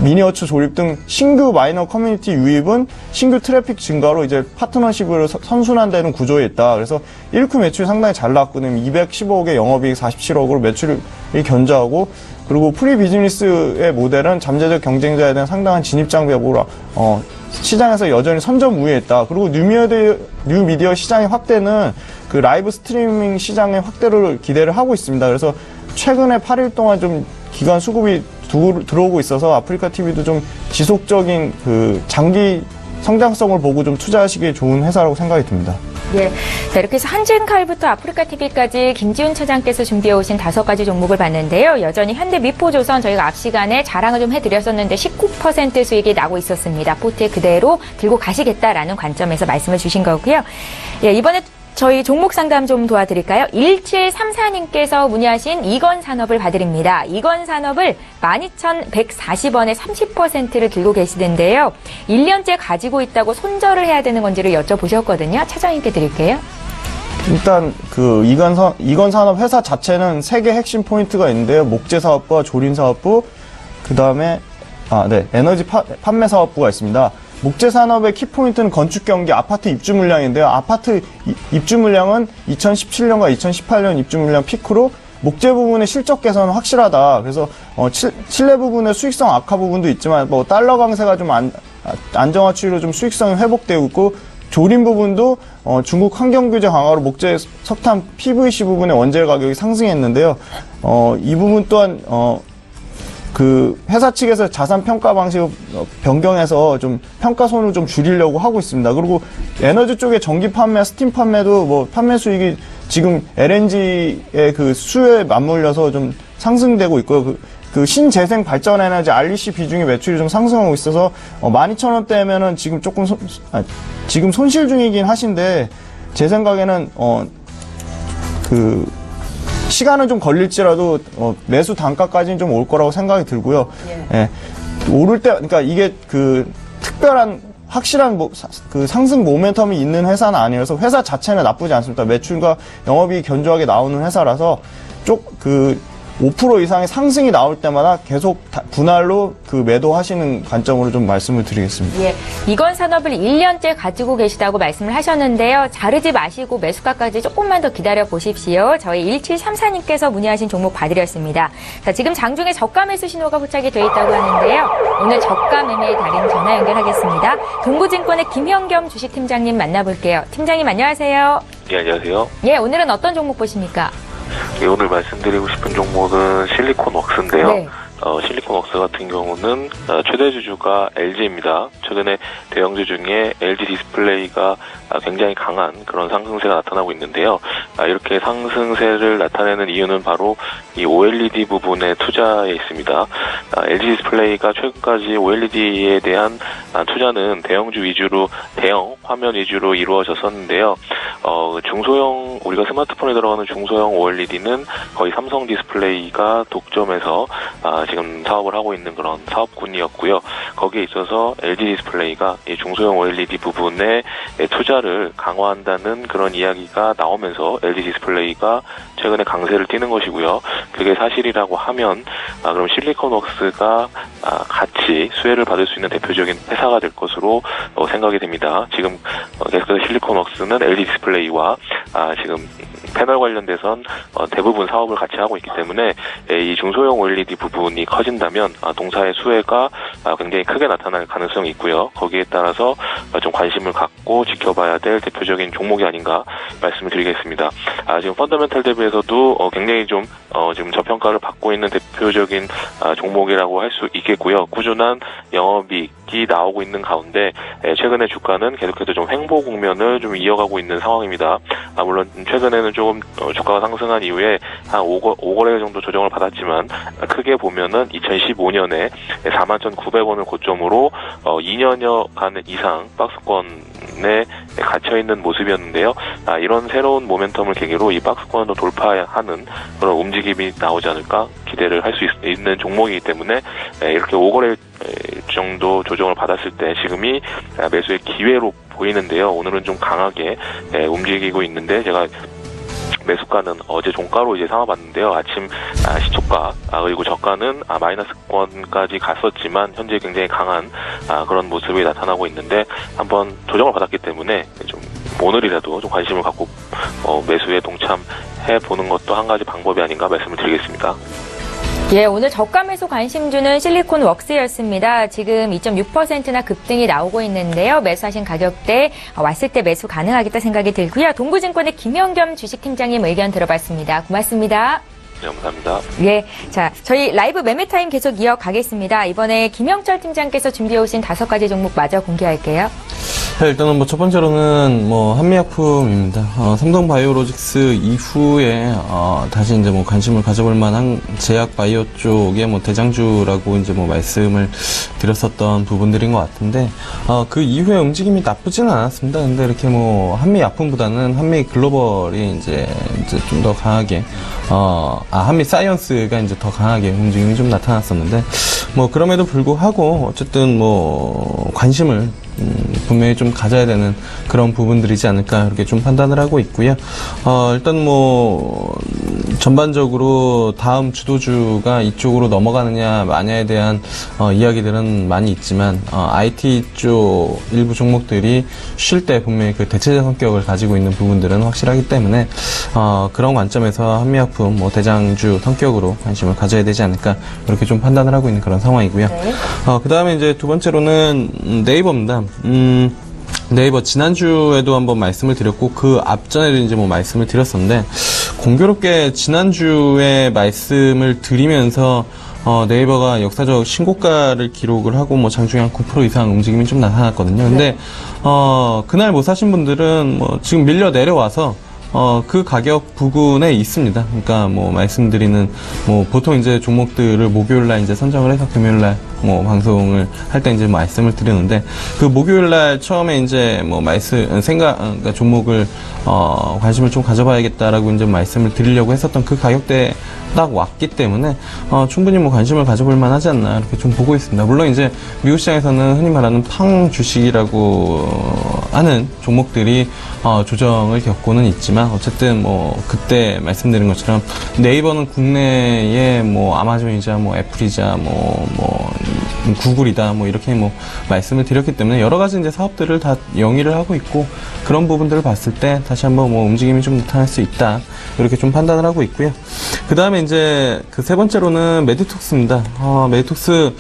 미니어처 조립 등 신규 마이너 커뮤니티 유입은 신규 트래픽 증가로 이제 파트너십으로 선순환되는 구조에 있다. 그래서 1큐 매출이 상당히 잘 나왔거든요. 215억의 영업이익 47억으로 매출이 견조하고 그리고 프리 비즈니스의 모델은 잠재적 경쟁자에 대한 상당한 진입 장벽으로 시장에서 여전히 선점 우위에 있다. 그리고 뉴미디어 시장의 확대는 그 라이브 스트리밍 시장의 확대를 기대를 하고 있습니다. 그래서 최근에 8일 동안 좀 기관 수급이 들어오고 있어서 아프리카 TV도 좀 지속적인 그 장기 성장성을 보고 좀 투자하시기에 좋은 회사라고 생각이 듭니다. 예. 자, 이렇게 해서 한진칼부터 아프리카 TV까지 김지훈 차장께서 준비해 오신 5가지 종목을 봤는데요. 여전히 현대미포조선 저희가 앞 시간에 자랑을 좀 해드렸었는데 19% 수익이 나고 있었습니다. 포트에 그대로 들고 가시겠다라는 관점에서 말씀을 주신 거고요. 예, 이번에 저희 종목 상담 좀 도와드릴까요? 1734님께서 문의하신 이건산업을 봐드립니다. 이건산업을 12,140원에 30%를 들고 계시던데요. 1년째 가지고 있다고 손절을 해야 되는 건지를 여쭤보셨거든요. 차장님께 드릴게요. 일단 그 이건산업 회사 자체는 3개 핵심 포인트가 있는데요. 목재사업부와 조린사업부, 그 다음에 에너지 판매 사업부가 있습니다. 목재산업의 키포인트는 건축 경기, 아파트 입주 물량인데요. 아파트 입주 물량은 2017년과 2018년 입주 물량 피크로 목재 부분의 실적 개선은 확실하다. 그래서 칠레 부분의 수익성 악화 부분도 있지만 달러 강세가 좀 안정화 추이로 좀 수익성이 회복되고 있고 조린 부분도 중국 환경 규제 강화로 목재 석탄 PVC 부분의 원재 가격이 상승했는데요. 이 부분 또한 그 회사 측에서 자산 평가 방식을 변경해서 좀 평가손을 좀 줄이려고 하고 있습니다. 그리고 에너지 쪽의 전기 판매, 스팀 판매도 판매 수익이 지금 LNG의 그 수요에 맞물려서 좀 상승되고 있고요. 그 신재생 발전 에너지 REC 비중이 매출이 좀 상승하고 있어서 12,000원대면은 지금 지금 손실 중이긴 하신데 제 생각에는 시간은 좀 걸릴지라도 매수 단가까지는 좀 올 거라고 생각이 들고요. 예. 오를 때 그러니까 이게 그 특별한 확실한 그 상승 모멘텀이 있는 회사는 아니라서 회사 자체는 나쁘지 않습니다. 매출과 영업이익이 견조하게 나오는 회사라서 5% 이상의 상승이 나올 때마다 계속 분할로 그 매도하시는 관점으로 좀 말씀을 드리겠습니다. 예, 이건산업을 1년째 가지고 계시다고 말씀을 하셨는데요. 자르지 마시고 매수가까지 조금만 더 기다려 보십시오. 저희 1734님께서 문의하신 종목 봐드렸습니다. 자, 지금 장중에 저가 매수 신호가 포착이 돼 있다고 하는데요. 오늘 저가 매매의 달인 전화 연결하겠습니다. 동부증권의 김현겸 주식팀장님 만나볼게요. 팀장님 안녕하세요. 예, 안녕하세요. 예, 오늘은 어떤 종목 보십니까? 예, 오늘 말씀드리고 싶은 종목은 실리콘 웍스인데요. 네. 실리콘웍스 같은 경우는 최대 주주가 LG입니다. 최근에 대형주 중에 LG 디스플레이가 굉장히 강한 그런 상승세가 나타나고 있는데요. 이렇게 상승세를 나타내는 이유는 바로 이 OLED 부분의 투자에 있습니다. LG 디스플레이가 최근까지 OLED에 대한 투자는 대형주 위주로, 대형 화면 위주로 이루어졌었는데요. 중소형, 우리가 스마트폰에 들어가는 중소형 OLED는 거의 삼성 디스플레이가 독점해서 지금 사업을 하고 있는 그런 사업군이었고요. 거기에 있어서 LG 디스플레이가 이 중소형 OLED 부분에 투자를 강화한다는 그런 이야기가 나오면서 LG 디스플레이가 최근에 강세를 띠는 것이고요. 그게 사실이라고 하면 그럼 실리콘웍스가 같이 수혜를 받을 수 있는 대표적인 회사가 될 것으로 생각이 됩니다. 지금 계속해서 실리콘웍스는 LG 디스플레이와 지금 패널 관련돼선 대부분 사업을 같이 하고 있기 때문에 이 중소형 OLED 부분이 커진다면 동사의 수혜가 굉장히 크게 나타날 가능성이 있고요. 거기에 따라서 좀 관심을 갖고 지켜봐야 될 대표적인 종목이 아닌가 말씀을 드리겠습니다. 지금 펀더멘탈 대비해서도 굉장히 좀 지금 저평가를 받고 있는 대표적인 종목이라고 할 수 있겠고요. 꾸준한 영업이익이 나오고 있는 가운데 최근에 주가는 계속해서 좀 횡보 국면을 좀 이어가고 있는 상황입니다. 물론 최근에는 조금 주가가 상승한 이후에 한 5거래 정도 조정을 받았지만 크게 보면은 2015년에 41,900원을 고점으로 2년여간 이상 박스권에 갇혀있는 모습이었는데요. 이런 새로운 모멘텀을 계기로 이 박스권을 돌파하는 그런 움직임이 나오지 않을까 기대를 할 수 있는 종목이기 때문에 이렇게 5거래 정도 조정을 받았을 때 지금이 매수의 기회로 보이는데요. 오늘은 좀 강하게 움직이고 있는데 제가 매수가는 어제 종가로 이제 삼아봤는데요. 아침 시초가 그리고 저가는 마이너스권까지 갔었지만 현재 굉장히 강한 그런 모습이 나타나고 있는데 한번 조정을 받았기 때문에 좀 오늘이라도 좀 관심을 갖고 매수에 동참해 보는 것도 한 가지 방법이 아닌가 말씀을 드리겠습니다. 예, 오늘 저가 매수 관심 주는 실리콘웍스였습니다. 지금 2.6%나 급등이 나오고 있는데요. 매수하신 가격대 왔을 때 매수 가능하겠다 생각이 들고요. 동부증권의 김영겸 주식팀장님 의견 들어봤습니다. 고맙습니다. 네, 감사합니다. 예, 자, 저희 라이브 매매타임 계속 이어가겠습니다. 이번에 김영철 팀장께서 준비해 오신 5가지 종목 마저 공개할게요. 네, 일단은 뭐 첫 번째로는 뭐 한미약품입니다. 삼성바이오로직스 이후에 다시 이제 뭐 관심을 가져볼 만한 제약 바이오 쪽의 뭐 대장주라고 이제 뭐 말씀을 드렸었던 부분들인 것 같은데 그 이후에 움직임이 나쁘지는 않았습니다. 근데 이렇게 뭐 한미약품보다는 한미글로벌이 이제 좀 더 강하게 한미사이언스가 이제 더 강하게 움직임이 좀 나타났었는데 뭐 그럼에도 불구하고 어쨌든 뭐 관심을 분명히 좀 가져야 되는 그런 부분들이지 않을까 이렇게 좀 판단을 하고 있고요. 일단 뭐 전반적으로 다음 주도주가 이쪽으로 넘어가느냐 마냐에 대한 이야기들은 많이 있지만 IT 쪽 일부 종목들이 쉴 때 분명히 그 대체적 성격을 가지고 있는 부분들은 확실하기 때문에 그런 관점에서 한미약품 뭐 대장주 성격으로 관심을 가져야 되지 않을까 이렇게 좀 판단을 하고 있는 그런 상황이고요. 네. 그 다음에 이제 두 번째로는 네이버입니다. 네이버 지난주에도 한번 말씀을 드렸고 그 앞전에도 이제 뭐 말씀을 드렸었는데 공교롭게 지난주에 말씀을 드리면서 네이버가 역사적 신고가를 기록을 하고 뭐 장중에 한 9% 이상 움직임이 좀 나타났거든요. 근데 그날 못 사신 분들은 뭐 지금 밀려 내려와서 그 가격 부근에 있습니다. 그러니까 뭐 말씀드리는 뭐 보통 이제 종목들을 목요일날 이제 선정을 해서 금요일날 뭐 방송을 할 때 이제 말씀을 드리는데 그 목요일날 처음에 이제 뭐 그러니까 종목을 관심을 좀 가져봐야겠다라고 이제 말씀을 드리려고 했었던 그 가격대 딱 왔기 때문에 충분히 뭐 관심을 가져볼 만하지 않나 이렇게 좀 보고 있습니다. 물론 이제 미국 시장에서는 흔히 말하는 팡 주식이라고 하는 종목들이 조정을 겪고는 있지만 어쨌든 뭐 그때 말씀드린 것처럼 네이버는 국내에 뭐 아마존이자 뭐 애플이자 뭐 구글이다 뭐 이렇게 뭐 말씀을 드렸기 때문에 여러 가지 이제 사업들을 다 영위를 하고 있고 그런 부분들을 봤을 때 다시 한번 뭐 움직임이 좀 나타날 수 있다 이렇게 좀 판단을 하고 있고요. 그 다음에 이제 그 세 번째로는 메디톡스입니다. 메디톡스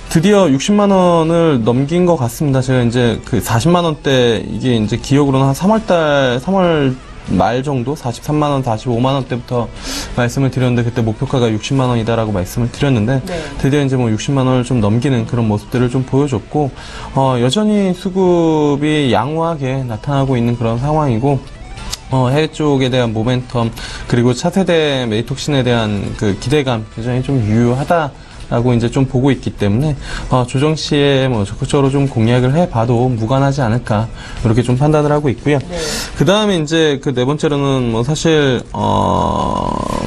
드디어 60만 원을 넘긴 것 같습니다. 제가 이제 그 40만 원대 이게 이제 기억으로는 한 3월 말 정도 43만원, 45만원대부터 말씀을 드렸는데 그때 목표가가 60만원이다라고 말씀을 드렸는데 드디어 이제 뭐 60만원을 좀 넘기는 그런 모습들을 좀 보여줬고 여전히 수급이 양호하게 나타나고 있는 그런 상황이고 해외 쪽에 대한 모멘텀 그리고 차세대 메디톡신에 대한 그 기대감 여전히 좀 유효하다라고 이제 좀 보고 있기 때문에 조정 시에 뭐 적극적으로 좀 공략을 해봐도 무관하지 않을까 이렇게 좀 판단을 하고 있고요. 그 다음에 이제 그 네 번째로는 뭐 사실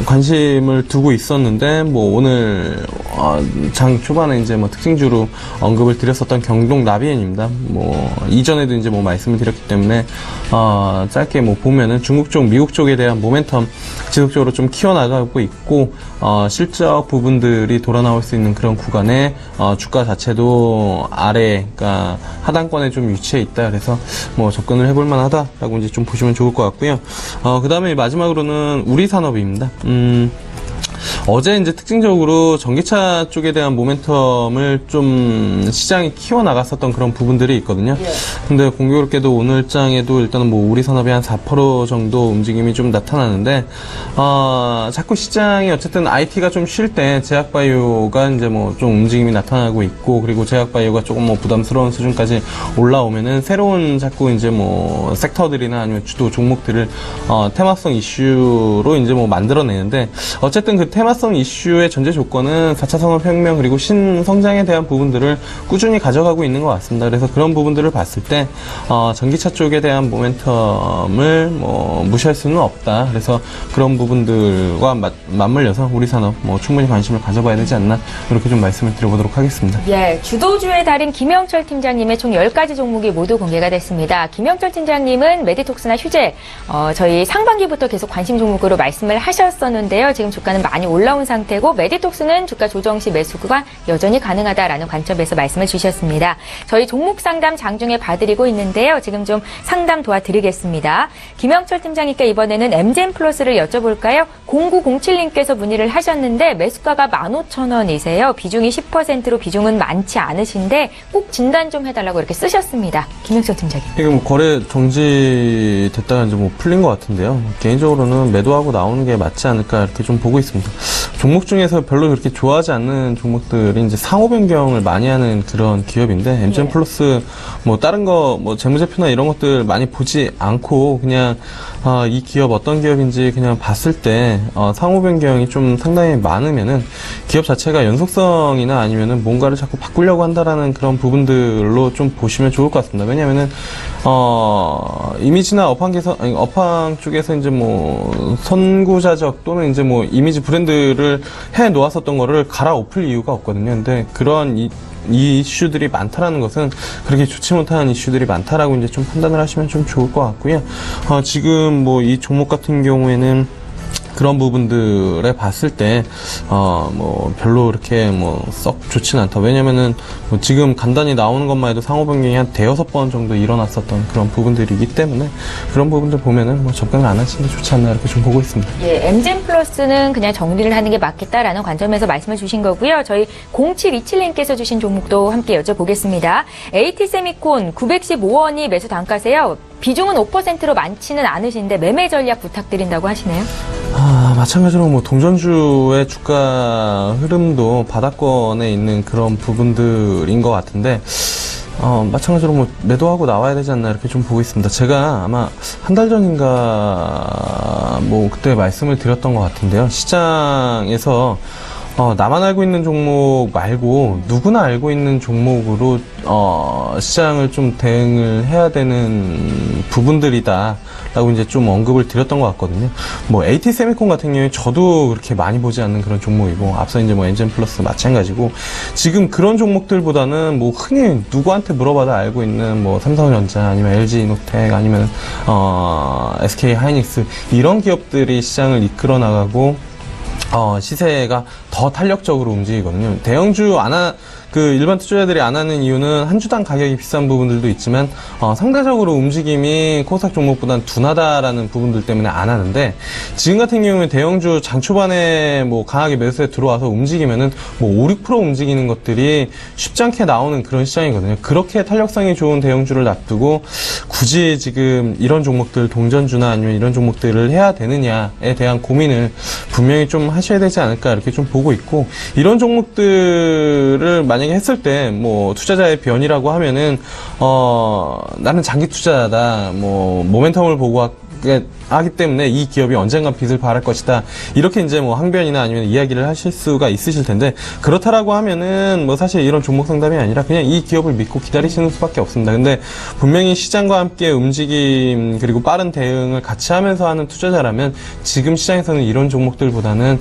관심을 두고 있었는데 뭐 오늘 장 초반에 이제 뭐 특징주로 언급을 드렸었던 경동 나비엔입니다. 뭐 이전에도 이제 뭐 말씀을 드렸기 때문에 짧게 뭐 보면은 중국 쪽, 미국 쪽에 대한 모멘텀 지속적으로 좀 키워나가고 있고 실적 부분들이 돌아 나올 수 있는 그런 구간에 주가 자체도 아래, 그러니까 하단권에 좀 위치해 있다. 그래서 뭐 접근을 해볼 만하다라고 이제 좀 보시면 좋을 것 같고요. 그 다음에 마지막으로는 우리 산업입니다. 어제 이제 특징적으로 전기차 쪽에 대한 모멘텀을 좀 시장이 키워나갔었던 그런 부분들이 있거든요. 근데 공교롭게도 오늘 장에도 일단은 뭐 우리 산업이 한 4% 정도 움직임이 좀 나타나는데, 자꾸 시장이 어쨌든 IT가 좀 쉴 때 제약바이오가 이제 뭐 좀 움직임이 나타나고 있고, 그리고 제약바이오가 조금 뭐 부담스러운 수준까지 올라오면은 새로운 자꾸 이제 뭐 섹터들이나 아니면 주도 종목들을 테마성 이슈로 이제 뭐 만들어내는데, 어쨌든 그 테마성 이슈의 전제 조건은 4차 산업혁명 그리고 신성장에 대한 부분들을 꾸준히 가져가고 있는 것 같습니다. 그래서 그런 부분들을 봤을 때 전기차 쪽에 대한 모멘텀을 뭐 무시할 수는 없다. 그래서 그런 부분들과 맞물려서 우리 산업 뭐 충분히 관심을 가져봐야 되지 않나 이렇게 좀 말씀을 드려보도록 하겠습니다. 예, 주도주의 달인 김영철 팀장님의 총 10가지 종목이 모두 공개가 됐습니다. 김영철 팀장님은 메디톡스나 휴재 저희 상반기부터 계속 관심 종목으로 말씀을 하셨었는데요. 지금 주가는 많이 올라온 상태고 메디톡스는 주가 조정 시 매수 구간 여전히 가능하다라는 관점에서 말씀을 주셨습니다. 저희 종목 상담 장중에 봐드리고 있는데요. 지금 좀 상담 도와드리겠습니다. 김영철 팀장님께 이번에는 엠젠 플러스를 여쭤볼까요? 0907님께서 문의를 하셨는데 매수가가 15,000원이세요. 비중이 10%로 비중은 많지 않으신데 꼭 진단 좀 해달라고 이렇게 쓰셨습니다. 김영철 팀장님. 이게 뭐 거래 정지됐다가 이제 뭐 풀린 것 같은데요. 개인적으로는 매도하고 나오는 게 맞지 않을까 이렇게 좀 보고 있습니다. 종목 중에서 별로 그렇게 좋아하지 않는 종목들이 이제 상호 변경을 많이 하는 그런 기업인데, 엠젠 플러스 뭐 다른 거 뭐 재무제표나 이런 것들 많이 보지 않고 그냥 이 기업 어떤 기업인지 그냥 봤을 때 상호 변경이 좀 상당히 많으면은 기업 자체가 연속성이나 아니면은 뭔가를 자꾸 바꾸려고 한다라는 그런 부분들로 좀 보시면 좋을 것 같습니다. 왜냐면은 이미지나 업황 쪽에서 이제 뭐 선구자적 또는 이제 뭐 이미지 브랜드를 해 놓았었던 거를 갈아엎을 이유가 없거든요. 근데 그런 이 이슈들이 많다라는 것은 그렇게 좋지 못한 이슈들이 많다라고 이제 좀 판단을 하시면 좀 좋을 것 같고요. 지금 뭐 이 종목 같은 경우에는 그런 부분들에 봤을 때, 뭐, 별로 이렇게 뭐, 썩 좋진 않다. 왜냐면은, 뭐 지금 간단히 나오는 것만 해도 상호 변경이 한 5-6번 정도 일어났었던 그런 부분들이기 때문에, 그런 부분들 보면은 뭐 접근을 안 하시는 게 좋지 않나 이렇게 좀 보고 있습니다. 예, 엠젠 플러스는 그냥 정리를 하는 게 맞겠다라는 관점에서 말씀을 주신 거고요. 저희 0727님께서 주신 종목도 함께 여쭤보겠습니다. AT세미콘 915원이 매수 단가세요. 비중은 5%로 많지는 않으신데 매매 전략 부탁드린다고 하시네요. 마찬가지로 뭐 동전주의 주가 흐름도 바닥권에 있는 그런 부분들인 것 같은데, 마찬가지로 뭐 매도하고 나와야 되지 않나 이렇게 좀 보고 있습니다. 제가 아마 한 달 전인가 뭐 그때 말씀을 드렸던 것 같은데요. 시장에서 나만 알고 있는 종목 말고 누구나 알고 있는 종목으로 시장을 좀 대응을 해야 되는 부분들이다 라고 이제 좀 언급을 드렸던 것 같거든요. 뭐 AT세미콘 같은 경우에 저도 그렇게 많이 보지 않는 그런 종목이고, 앞서 이제 뭐 엠젠 플러스 마찬가지고, 지금 그런 종목들보다는 뭐 흔히 누구한테 물어봐도 알고 있는 뭐 삼성전자 아니면 LG이노텍 아니면 SK하이닉스 이런 기업들이 시장을 이끌어 나가고 시세가 더 탄력적으로 움직이거든요. 대형주 일반 투자자들이 안 하는 이유는 한 주당 가격이 비싼 부분들도 있지만, 상대적으로 움직임이 코스닥 종목보다는 둔하다라는 부분들 때문에 안 하는데, 지금 같은 경우에 대형주 장 초반에 강하게 매수에 들어와서 움직이면은 5, 6% 움직이는 것들이 쉽지 않게 나오는 그런 시장이거든요. 그렇게 탄력성이 좋은 대형주를 놔두고, 굳이 지금 이런 종목들, 동전주나 아니면 이런 종목들을 해야 되느냐에 대한 고민을 분명히 좀 하셔야 되지 않을까 이렇게 좀 보고 있고, 이런 종목들을 만약에 했을 때 투자자의 변이라고 하면은 나는 장기 투자자다, 모멘텀을 보고 하기 때문에 이 기업이 언젠가 빚을 발할 것이다, 이렇게 이제 항변이나 아니면 이야기를 하실 수가 있으실 텐데, 그렇다라고 하면은 사실 이런 종목 상담이 아니라 그냥 이 기업을 믿고 기다리시는 수밖에 없습니다. 근데 분명히 시장과 함께 움직임 그리고 빠른 대응을 같이 하면서 하는 투자자라면 지금 시장에서는 이런 종목들보다는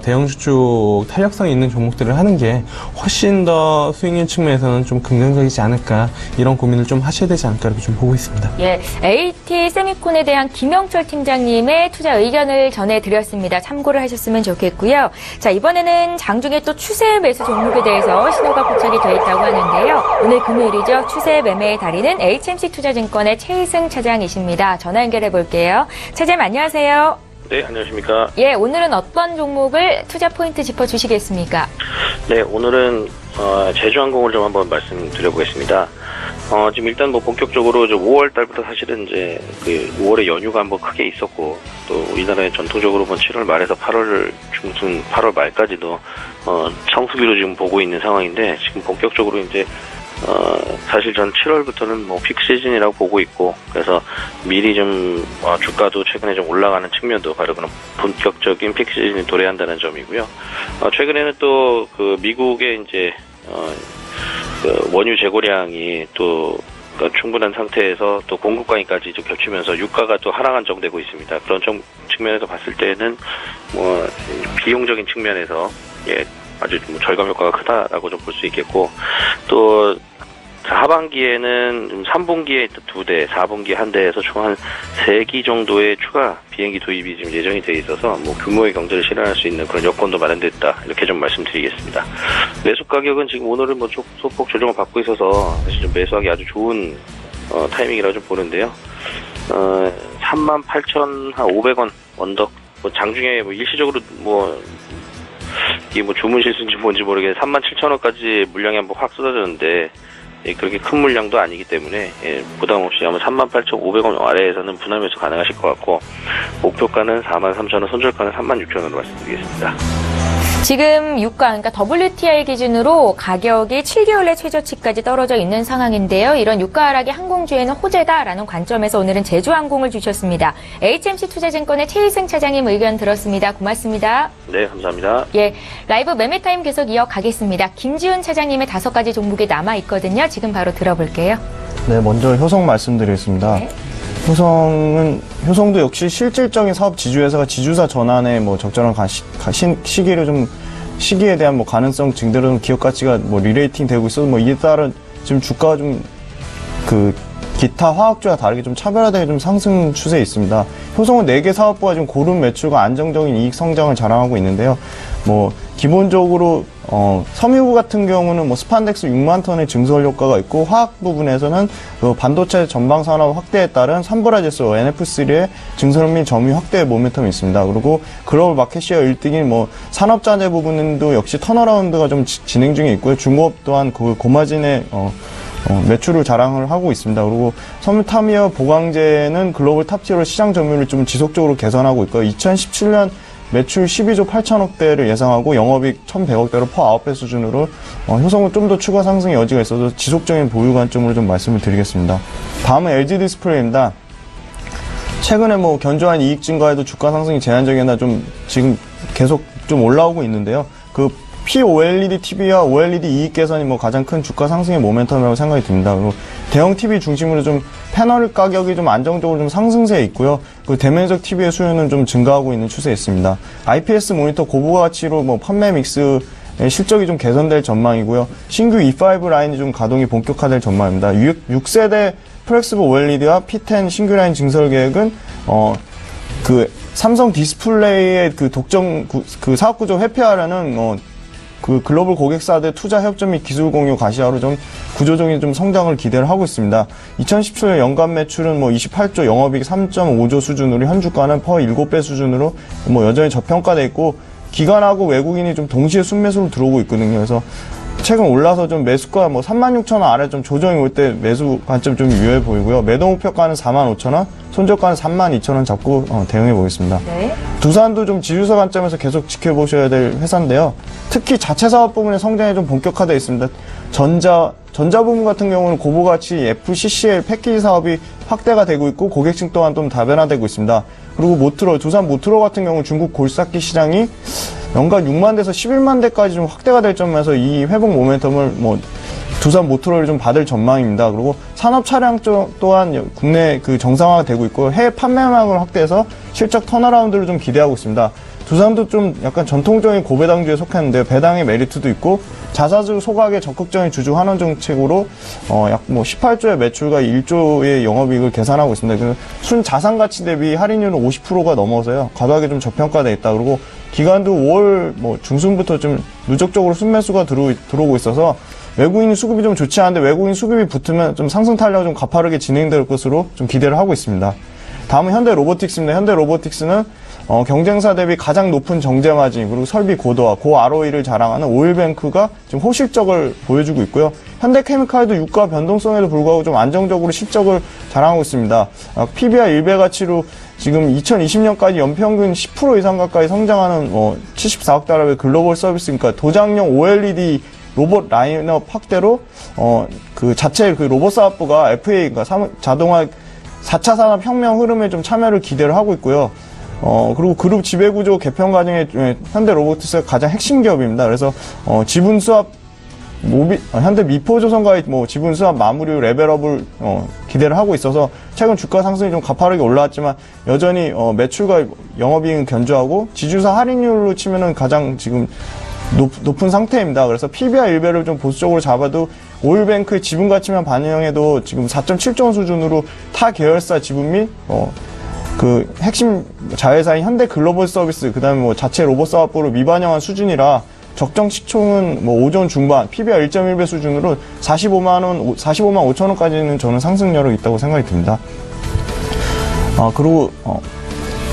대형주 쪽 탄력성이 있는 종목들을 하는 게 훨씬 더 수익률 측면에서는 좀 긍정적이지 않을까, 이런 고민을 좀 하셔야 되지 않을까 이렇게 좀 보고 있습니다. 예, AT 세미콘에 대한 김영철 팀장님의 투자 의견을 전해드렸습니다. 참고를 하셨으면 좋겠고요. 자, 이번에는 장중에 또 추세 매수 종목에 대해서 신호가 포착이 되어 있다고 하는데요. 오늘 금요일이죠. 추세 매매의 달인은 HMC 투자증권의 최희승 차장이십니다. 전화 연결해 볼게요. 차장님 안녕하세요. 네, 안녕하십니까. 예, 오늘은 어떤 종목을 투자 포인트 짚어주시겠습니까? 네, 오늘은 제주항공을 좀 한번 말씀드려보겠습니다. 지금 일단 본격적으로 5월 달부터 사실은 이제 5월에 연휴가 한번 크게 있었고, 또 우리나라에 전통적으로 7월 말에서 8월 중순, 8월 말까지도 성수기로 지금 보고 있는 상황인데, 지금 본격적으로 이제 사실 전 7월부터는 픽 시즌이라고 보고 있고, 그래서 미리 좀 주가도 최근에 좀 올라가는 측면도 바로 그런 본격적인 픽 시즌이 도래한다는 점이고요. 최근에는 또 미국의 이제 원유 재고량이 또 충분한 상태에서 또 공급 강의까지 좀 겹치면서 유가가 또 하락 안정되고 있습니다. 그런 측면에서 봤을 때는 비용적인 측면에서 아주 절감 효과가 크다라고 좀 볼 수 있겠고, 또 하반기에는 3분기에 2대, 4분기에 1대에서 총 한 3기 정도의 추가 비행기 도입이 지금 예정이 돼 있어서 규모의 경제를 실현할 수 있는 그런 여건도 마련됐다, 이렇게 좀 말씀드리겠습니다. 매수 가격은 지금 오늘은 소폭 조정을 받고 있어서 사실 좀 매수하기 아주 좋은 타이밍이라고 좀 보는데요. 38,500원 언덕, 장중에 일시적으로 이게 주문 실수인지 뭔지 모르겠는데 37,000원까지 물량이 한번 확 쏟아졌는데, 그렇게 큰 물량도 아니기 때문에 부담 없이 아마 38,500원 아래에서는 분할 매수 가능하실 것 같고, 목표가는 43,000원, 손절가는 36,000원으로 말씀드리겠습니다. 지금 유가, 그러니까 WTI 기준으로 가격이 7개월 내 최저치까지 떨어져 있는 상황인데요. 이런 유가 하락이 항공주에는 호재다라는 관점에서 오늘은 제주항공을 주셨습니다. HMC 투자증권의 최희승 차장님 의견 들었습니다. 고맙습니다. 네, 감사합니다. 예, 라이브 매매타임 계속 이어가겠습니다. 김지훈 차장님의 5가지 종목이 남아있거든요. 지금 바로 들어볼게요. 네, 먼저 효성 말씀드리겠습니다. 네. 효성도 역시 실질적인 사업 지주회사가 지주사 전환에 적절한 시기에 대한 가능성 증대로 기업 가치가 리레이팅 되고 있어서 이에 따른 지금 주가가 좀 기타 화학주와 다르게 좀 차별화되게 좀 상승 추세에 있습니다. 효성은 4개 사업부가 좀 고른 매출과 안정적인 이익 성장을 자랑하고 있는데요. 기본적으로 섬유부 같은 경우는 스판덱스 6만 톤의 증설 효과가 있고, 화학 부분에서는 반도체 전방 산업 확대에 따른 삼브라제스 NF3의 증설 및 점유 확대의 모멘텀이 있습니다. 그리고 글로벌 마켓시어 1등인 산업자재 부분도 역시 턴어라운드가 좀 진행 중에 있고요. 중공업 또한 고마진의 매출을 자랑을 하고 있습니다. 그리고 섬유타미어 보강제는 글로벌 탑티어로 시장 점유율을 좀 지속적으로 개선하고 있고요. 2017년 매출 12조 8천억대를 예상하고 영업이익 1,100억대로 퍼 9배 수준으로 효성은 좀 더 추가 상승의 여지가 있어서 지속적인 보유 관점으로 좀 말씀을 드리겠습니다. 다음은 LG 디스플레이입니다. 최근에 견조한 이익 증가에도 주가 상승이 제한적이나 지금 계속 좀 올라오고 있는데요. POLED TV와 OLED 이익 개선이 가장 큰 주가 상승의 모멘텀이라고 생각이 듭니다. 그리고 대형 TV 중심으로 좀 패널 가격이 좀 안정적으로 좀 상승세에 있고요. 그리고 대면적 TV의 수요는 좀 증가하고 있는 추세에 있습니다. IPS 모니터 고부가 가치로 판매 믹스의 실적이 좀 개선될 전망이고요. 신규 E5 라인이 좀 가동이 본격화될 전망입니다. 6세대 플렉스블 OLED와 P10 신규 라인 증설 계획은 삼성 디스플레이의 그 그 사업 구조 회피하려는 그 글로벌 고객사들 투자 협조 및 기술 공유 가시화로 좀 구조적인 좀 성장을 기대를 하고 있습니다. 2017년 연간 매출은 28조, 영업이익 3.5조 수준으로 현 주가는 퍼 7배 수준으로 여전히 저평가돼 있고 기관하고 외국인이 좀 동시에 순매수로 들어오고 있거든요. 그래서 최근 올라서 좀 매수가 36,000원 아래 좀 조정이 올 때 매수 관점 좀 유효해 보이고요. 매도 목표가는 45,000원, 손절가는 32,000원 잡고 대응해 보겠습니다. 네. 두산도 좀 지주사 관점에서 계속 지켜보셔야 될 회사인데요. 특히 자체 사업 부분의 성장이 좀 본격화되어 있습니다. 전자 부분 같은 경우는 고부가치 FCCL 패키지 사업이 확대가 되고 있고 고객층 또한 좀 다변화되고 있습니다. 그리고 두산 모트로 같은 경우는 중국 골석기 시장이 연간 6만 대에서 11만 대까지 좀 확대가 될 점에서 이 회복 모멘텀을 두산 모트로를 좀 받을 전망입니다. 그리고 산업 차량 쪽 또한 국내 그 정상화가 되고 있고 해외 판매량을 확대해서 실적 턴어라운드를 좀 기대하고 있습니다. 두산도 좀 약간 전통적인 고배당주에 속했는데 배당의 메리트도 있고 자사주 소각의 적극적인 주주 환원 정책으로 약 18조의 매출과 1조의 영업이익을 계산하고 있습니다. 그래서 순 자산 가치 대비 할인율은 50%가 넘어서요. 과도하게 좀 저평가돼 있다. 그리고 기간도 5월 중순부터 좀 누적적으로 순매수가 들어오고 있어서 외국인 수급이 좀 좋지 않은데 외국인 수급이 붙으면 좀 상승 탄력이 좀 가파르게 진행될 것으로 좀 기대를 하고 있습니다. 다음은 현대로보틱스입니다. 현대로보틱스는 경쟁사 대비 가장 높은 정제 마진 그리고 설비 고도화, 고 ROE를 자랑하는 오일뱅크가 지금 호실적을 보여주고 있고요. 현대케미칼도 유가 변동성에도 불구하고 좀 안정적으로 실적을 자랑하고 있습니다. PBR 1배 가치로 지금 2020년까지 연평균 10% 이상 가까이 성장하는 74억 달러의 글로벌 서비스니까 도장용 OLED 로봇 라인업 확대로 그 자체 그 로봇 사업부가 FA 그러니까 자동화 4차 산업 혁명 흐름에 좀 참여를 기대를 하고 있고요. 그리고 그룹 지배구조 개편 과정에 현대로보틱스가 가장 핵심 기업입니다. 그래서 지분 수합 현대 미포조선과의 지분 수합 마무리 레벨업을 기대를 하고 있어서 최근 주가 상승이 좀 가파르게 올라왔지만 여전히 매출과 영업이익은 견조하고 지주사 할인율로 치면은 가장 지금 높은 상태입니다. 그래서 PBR 1배를 좀 보수적으로 잡아도 오일뱅크의 지분 가치만 반영해도 지금 4.7조 원 수준으로 타 계열사 지분 및 그 핵심 자회사인 현대 글로벌 서비스 그다음에 자체 로봇 사업부로 미반영한 수준이라 적정 시총은 5조 원 중반, PBR 1.1배 수준으로 45만 5천 원까지는 저는 상승 여력이 있다고 생각이 듭니다. 그리고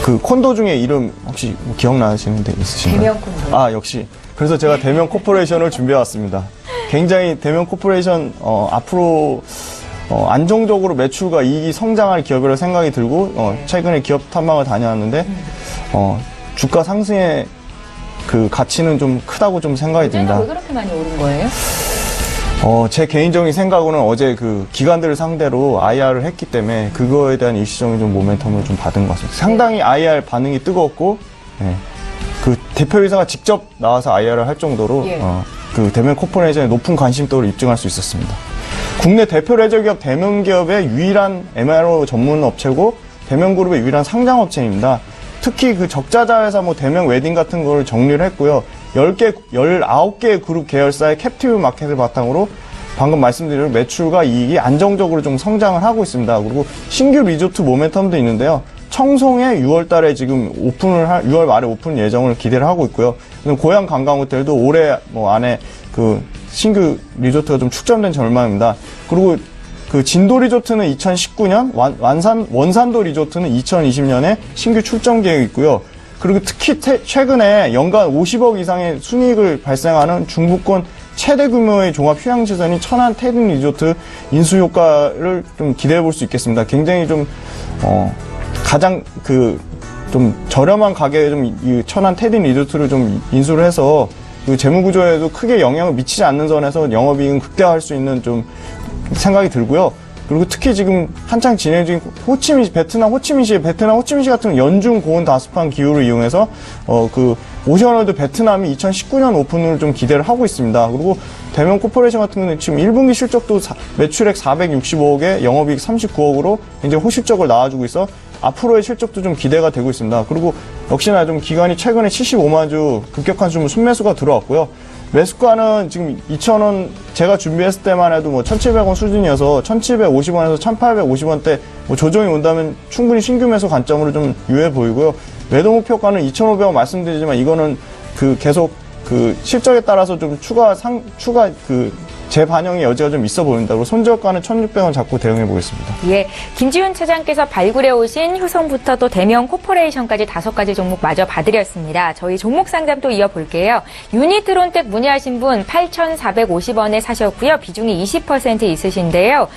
그 콘도 중에 이름 혹시 기억나시는 데 있으신가요? 대면 콘도. 역시. 그래서 제가 대면 코퍼레이션을 준비해 왔습니다. 굉장히 대면 코퍼레이션 앞으로 안정적으로 매출과 이익이 성장할 기업이라고 생각이 들고 최근에 기업 탐방을 다녀왔는데 주가 상승의 그 가치는 좀 크다고 좀 생각이 듭니다. 왜 그렇게 많이 오른 거예요? 제 개인적인 생각으로는 어제 그 기관들을 상대로 IR을 했기 때문에 그거에 대한 일시적인 좀 모멘텀을 좀 받은 것 같습니다. 상당히 IR 반응이 뜨거웠고 그 대표이사가 직접 나와서 IR을 할 정도로 그 대면 코퍼레이션의 높은 관심도를 입증할 수 있었습니다. 국내 대표 레저기업 대면기업의 유일한 MRO 전문 업체고 대면그룹의 유일한 상장업체입니다. 특히 그 적자자회사 대면 웨딩 같은 걸 정리를 했고요. 19개의 그룹 계열사의 캡티브 마켓을 바탕으로 방금 말씀드린 매출과 이익이 안정적으로 좀 성장을 하고 있습니다. 그리고 신규 리조트 모멘텀도 있는데요. 청송에 6월 달에 지금 6월 말에 오픈 예정을 기대를 하고 있고요. 고양 관광 호텔도 올해 안에 그 신규 리조트가 좀 축전된 전망입니다. 그리고 그 진도 리조트는 2019년, 원산도 리조트는 2020년에 신규 출전 계획이 있고요. 그리고 특히 최근에 연간 50억 이상의 순이익을 발생하는 중부권 최대 규모의 종합 휴양지선인 천안 테딘 리조트 인수 효과를 좀 기대해 볼 수 있겠습니다. 굉장히 좀 가장 좀 저렴한 가격에 이 천안 테딘 리조트를 좀 인수를 해서 그 재무 구조에도 크게 영향을 미치지 않는 선에서 영업이익은 극대화할 수 있는 좀 생각이 들고요. 그리고 특히 지금 한창 진행 중인 베트남 호치민시 같은 연중 고온 다습한 기후를 이용해서 그 오션월드 베트남이 2019년 오픈을 좀 기대를 하고 있습니다. 그리고 대면 코퍼레이션 같은 경우는 지금 1분기 실적도 매출액 465억에 영업이익 39억으로 굉장히 호실적을 나와주고 있어 앞으로의 실적도 좀 기대가 되고 있습니다. 그리고 역시나 좀 기간이 최근에 75만 주 급격한 좀 순매수가 들어왔고요. 매수가는 지금 2,000원 제가 준비했을 때만 해도 1,700원 수준이어서 1,750원에서 1,850원대 조정이 온다면 충분히 신규 매수 관점으로 좀 유효해 보이고요. 매도 목표가는 2,500원 말씀드리지만 이거는 계속 실적에 따라서 좀 추가 재반영의 여지가 좀 있어 보인다. 그리고 손절가는 1,600원 잡고 대응해 보겠습니다. 예, 김지훈 차장께서 발굴해 오신 효성부터 또 대명 코퍼레이션까지 5가지 종목 마저 봐드렸습니다. 저희 종목 상담 또 이어볼게요. 유니트론텍 문의하신 분 8,450원에 사셨고요. 비중이 20% 있으신데요.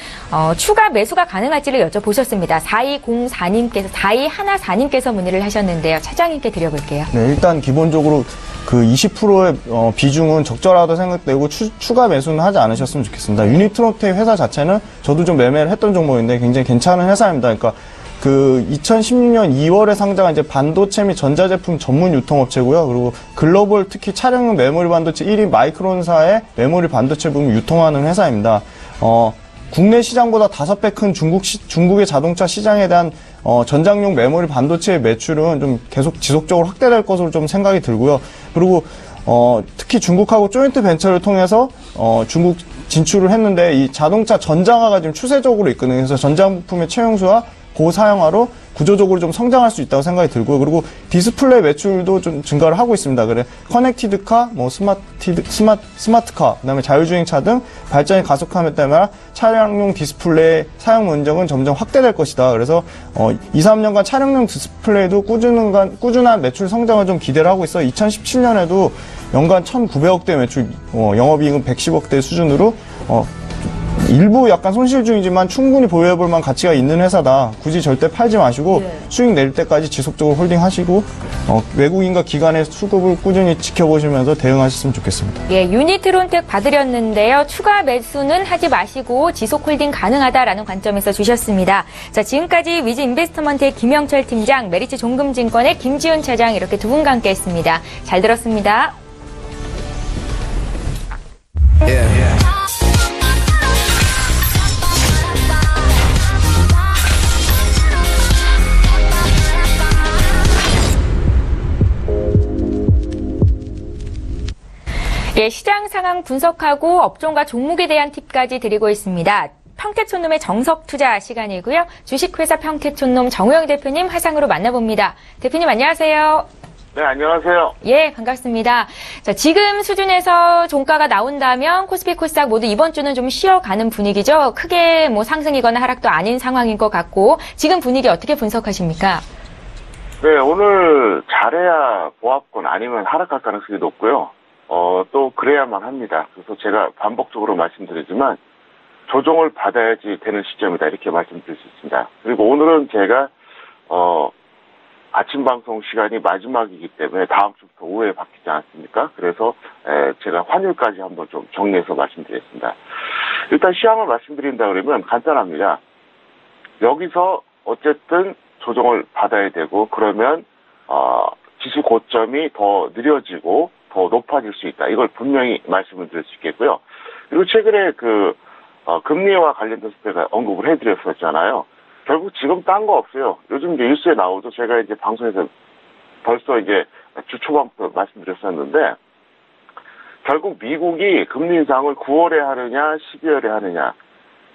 추가 매수가 가능할지를 여쭤보셨습니다. 4214님께서 문의를 하셨는데요. 차장님께 드려볼게요. 네, 일단 기본적으로 20%의 비중은 적절하다고 생각되고 추가 매수는 하지 않으셨으면 좋겠습니다. 유니트론텍 회사 자체는 저도 좀 매매를 했던 종목인데 굉장히 괜찮은 회사입니다. 그러니까 2016년 2월에 상장한 이제 반도체 및 전자제품 전문 유통업체고요. 그리고 글로벌 특히 차량용 메모리 반도체 1위 마이크론사의 메모리 반도체 부분 유통하는 회사입니다. 국내 시장보다 5배 큰 중국의 자동차 시장에 대한 전장용 메모리 반도체의 매출은 좀 계속 지속적으로 확대될 것으로 좀 생각이 들고요. 그리고 특히 중국하고 조인트 벤처를 통해서 중국 진출을 했는데 이 자동차 전장화가 지금 추세적으로 있거든요. 그래서 전장 부품의 채용수와 고사양화로 구조적으로 좀 성장할 수 있다고 생각이 들고요. 그리고 디스플레이 매출도 좀 증가를 하고 있습니다. 그래 커넥티드카, 스마트카, 그다음에 자율주행차 등 발전이 가속함에 따라 차량용 디스플레이 사용 면적은 점점 확대될 것이다. 그래서 2, 3년간 차량용 디스플레이도 꾸준한 매출 성장을 좀 기대를 하고 있어 2017년에도 연간 1,900억대 매출, 영업이익은 110억대 수준으로 일부 약간 손실 중이지만 충분히 보유해볼 만한 가치가 있는 회사다. 굳이 절대 팔지 마시고 수익 낼 때까지 지속적으로 홀딩하시고 외국인과 기관의 수급을 꾸준히 지켜보시면서 대응하셨으면 좋겠습니다. 예, 유니트론텍 받으렸는데요. 추가 매수는 하지 마시고 지속 홀딩 가능하다라는 관점에서 주셨습니다. 자, 지금까지 위즈 인베스트먼트의 김영철 팀장, 메리츠 종금증권의 김지훈 차장 이렇게 두 분과 함께했습니다. 잘 들었습니다. 예, 시장 상황 분석하고 업종과 종목에 대한 팁까지 드리고 있습니다. 평택촌놈의 정석 투자 시간이고요. 주식회사 평택촌놈 정우영 대표님 화상으로 만나봅니다. 대표님 안녕하세요. 네, 안녕하세요. 예, 반갑습니다. 자, 지금 수준에서 종가가 나온다면 코스피 코스닥 모두 이번 주는 좀 쉬어가는 분위기죠. 크게 상승이거나 하락도 아닌 상황인 것 같고 지금 분위기 어떻게 분석하십니까? 네, 오늘 잘해야 보합권 아니면 하락할 가능성이 높고요. 또 그래야만 합니다. 그래서 제가 반복적으로 말씀드리지만 조정을 받아야지 되는 시점이다 이렇게 말씀드릴 수 있습니다. 그리고 오늘은 제가 아침 방송 시간이 마지막이기 때문에 다음 주부터 오후에 바뀌지 않습니까? 그래서 제가 환율까지 한번 좀 정리해서 말씀드리겠습니다. 일단 시황을 말씀드린다 그러면 간단합니다. 여기서 어쨌든 조정을 받아야 되고 그러면 지수 고점이 더 느려지고 더 높아질 수 있다. 이걸 분명히 말씀을 드릴 수 있겠고요. 그리고 최근에 금리와 관련돼서 제가 언급을 해드렸었잖아요. 결국 지금 딴 거 없어요. 요즘 이제 뉴스에 나오죠. 제가 이제 방송에서 벌써 이제 주 초반부터 말씀드렸었는데, 결국 미국이 금리 인상을 9월에 하느냐, 12월에 하느냐,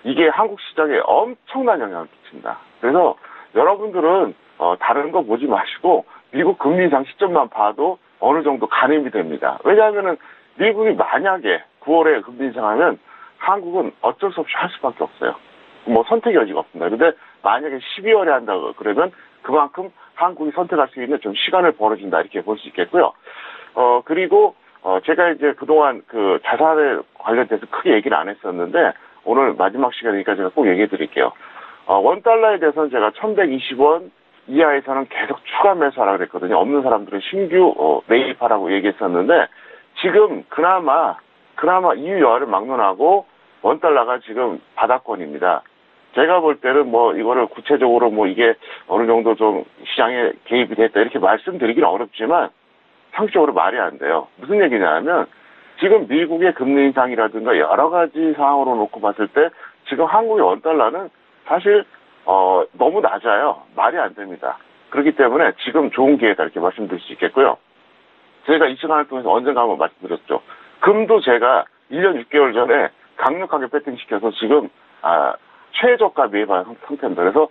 이게 한국 시장에 엄청난 영향을 끼친다. 그래서 여러분들은 다른 거 보지 마시고 미국 금리 인상 시점만 봐도 어느 정도 가늠이 됩니다. 왜냐하면은 미국이 만약에 9월에 금리 인상하면 한국은 어쩔 수 없이 할 수밖에 없어요. 선택의 여지가 없습니다. 근데 만약에 12월에 한다고 그러면 그만큼 한국이 선택할 수 있는 좀 시간을 벌어진다 이렇게 볼 수 있겠고요. 그리고 제가 이제 그동안 자산에 관련돼서 크게 얘기를 안 했었는데 오늘 마지막 시간이니까 제가 꼭 얘기해 드릴게요. 원달러에 대해서는 제가 1120원 이하에서는 계속 추가 매수하라고 그랬거든요. 없는 사람들은 신규 매입하라고 얘기했었는데 지금 그나마 EU 여하를 막론하고 원달러가 지금 바닥권입니다. 제가 볼 때는 이거를 구체적으로 이게 어느 정도 좀 시장에 개입이 됐다 이렇게 말씀드리기는 어렵지만 상식적으로 말이 안 돼요. 무슨 얘기냐면 지금 미국의 금리 인상이라든가 여러 가지 상황으로 놓고 봤을 때 지금 한국의 원달러는 사실 너무 낮아요. 말이 안 됩니다. 그렇기 때문에 지금 좋은 기회다 이렇게 말씀드릴 수 있겠고요. 제가 이 시간을 통해서 언젠가 한번 말씀드렸죠. 금도 제가 1년 6개월 전에 강력하게 배팅시켜서 지금 최저가 매입한 상태입니다. 그래서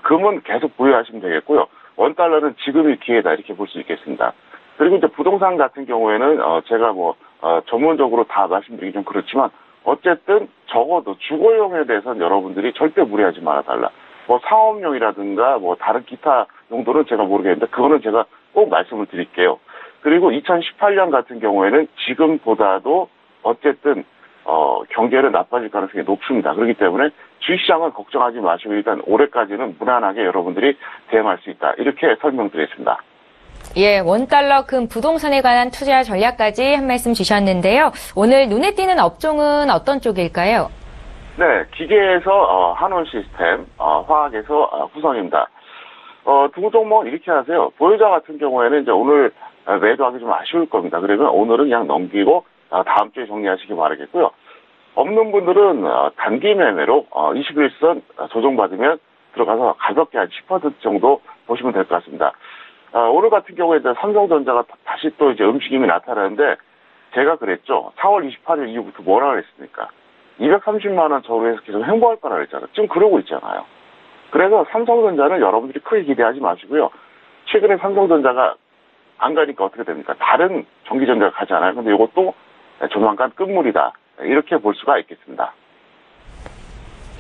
금은 계속 보유하시면 되겠고요. 원달러는 지금이 기회다 이렇게 볼 수 있겠습니다. 그리고 이제 부동산 같은 경우에는 제가 전문적으로 다 말씀드리기 좀 그렇지만 어쨌든 적어도 주거용에 대해서는 여러분들이 절대 무리하지 말아달라. 상업용이라든가 다른 기타 용도는 제가 모르겠는데 그거는 제가 꼭 말씀을 드릴게요. 그리고 2018년 같은 경우에는 지금보다도 어쨌든 경제는 나빠질 가능성이 높습니다. 그렇기 때문에 주식시장은 걱정하지 마시고 일단 올해까지는 무난하게 여러분들이 대응할 수 있다. 이렇게 설명드리겠습니다. 예, 원달러 금 부동산에 관한 투자 전략까지 한 말씀 주셨는데요. 오늘 눈에 띄는 업종은 어떤 쪽일까요? 네, 기계에서 한원 시스템, 화학에서 후성입니다. 두 종목은 이렇게 하세요. 보유자 같은 경우에는 이제 오늘 매도하기 좀 아쉬울 겁니다. 그러면 오늘은 그냥 넘기고 다음 주에 정리하시기 바라겠고요. 없는 분들은 단기 매매로 21선 조정받으면 들어가서 가볍게 한 10% 정도 보시면 될 것 같습니다. 오늘 같은 경우에 삼성전자가 다시 또 이제 움직임이 나타나는데 제가 그랬죠. 4월 28일 이후부터 뭐라 그랬습니까? 230만 원 저로해서 계속 행보할 거라 그랬잖아요. 지금 그러고 있잖아요. 그래서 삼성전자는 여러분들이 크게 기대하지 마시고요. 최근에 삼성전자가 안 가니까 어떻게 됩니까? 다른 전기전자가 가잖아요. 근데 이것도 조만간 끝물이다. 이렇게 볼 수가 있겠습니다.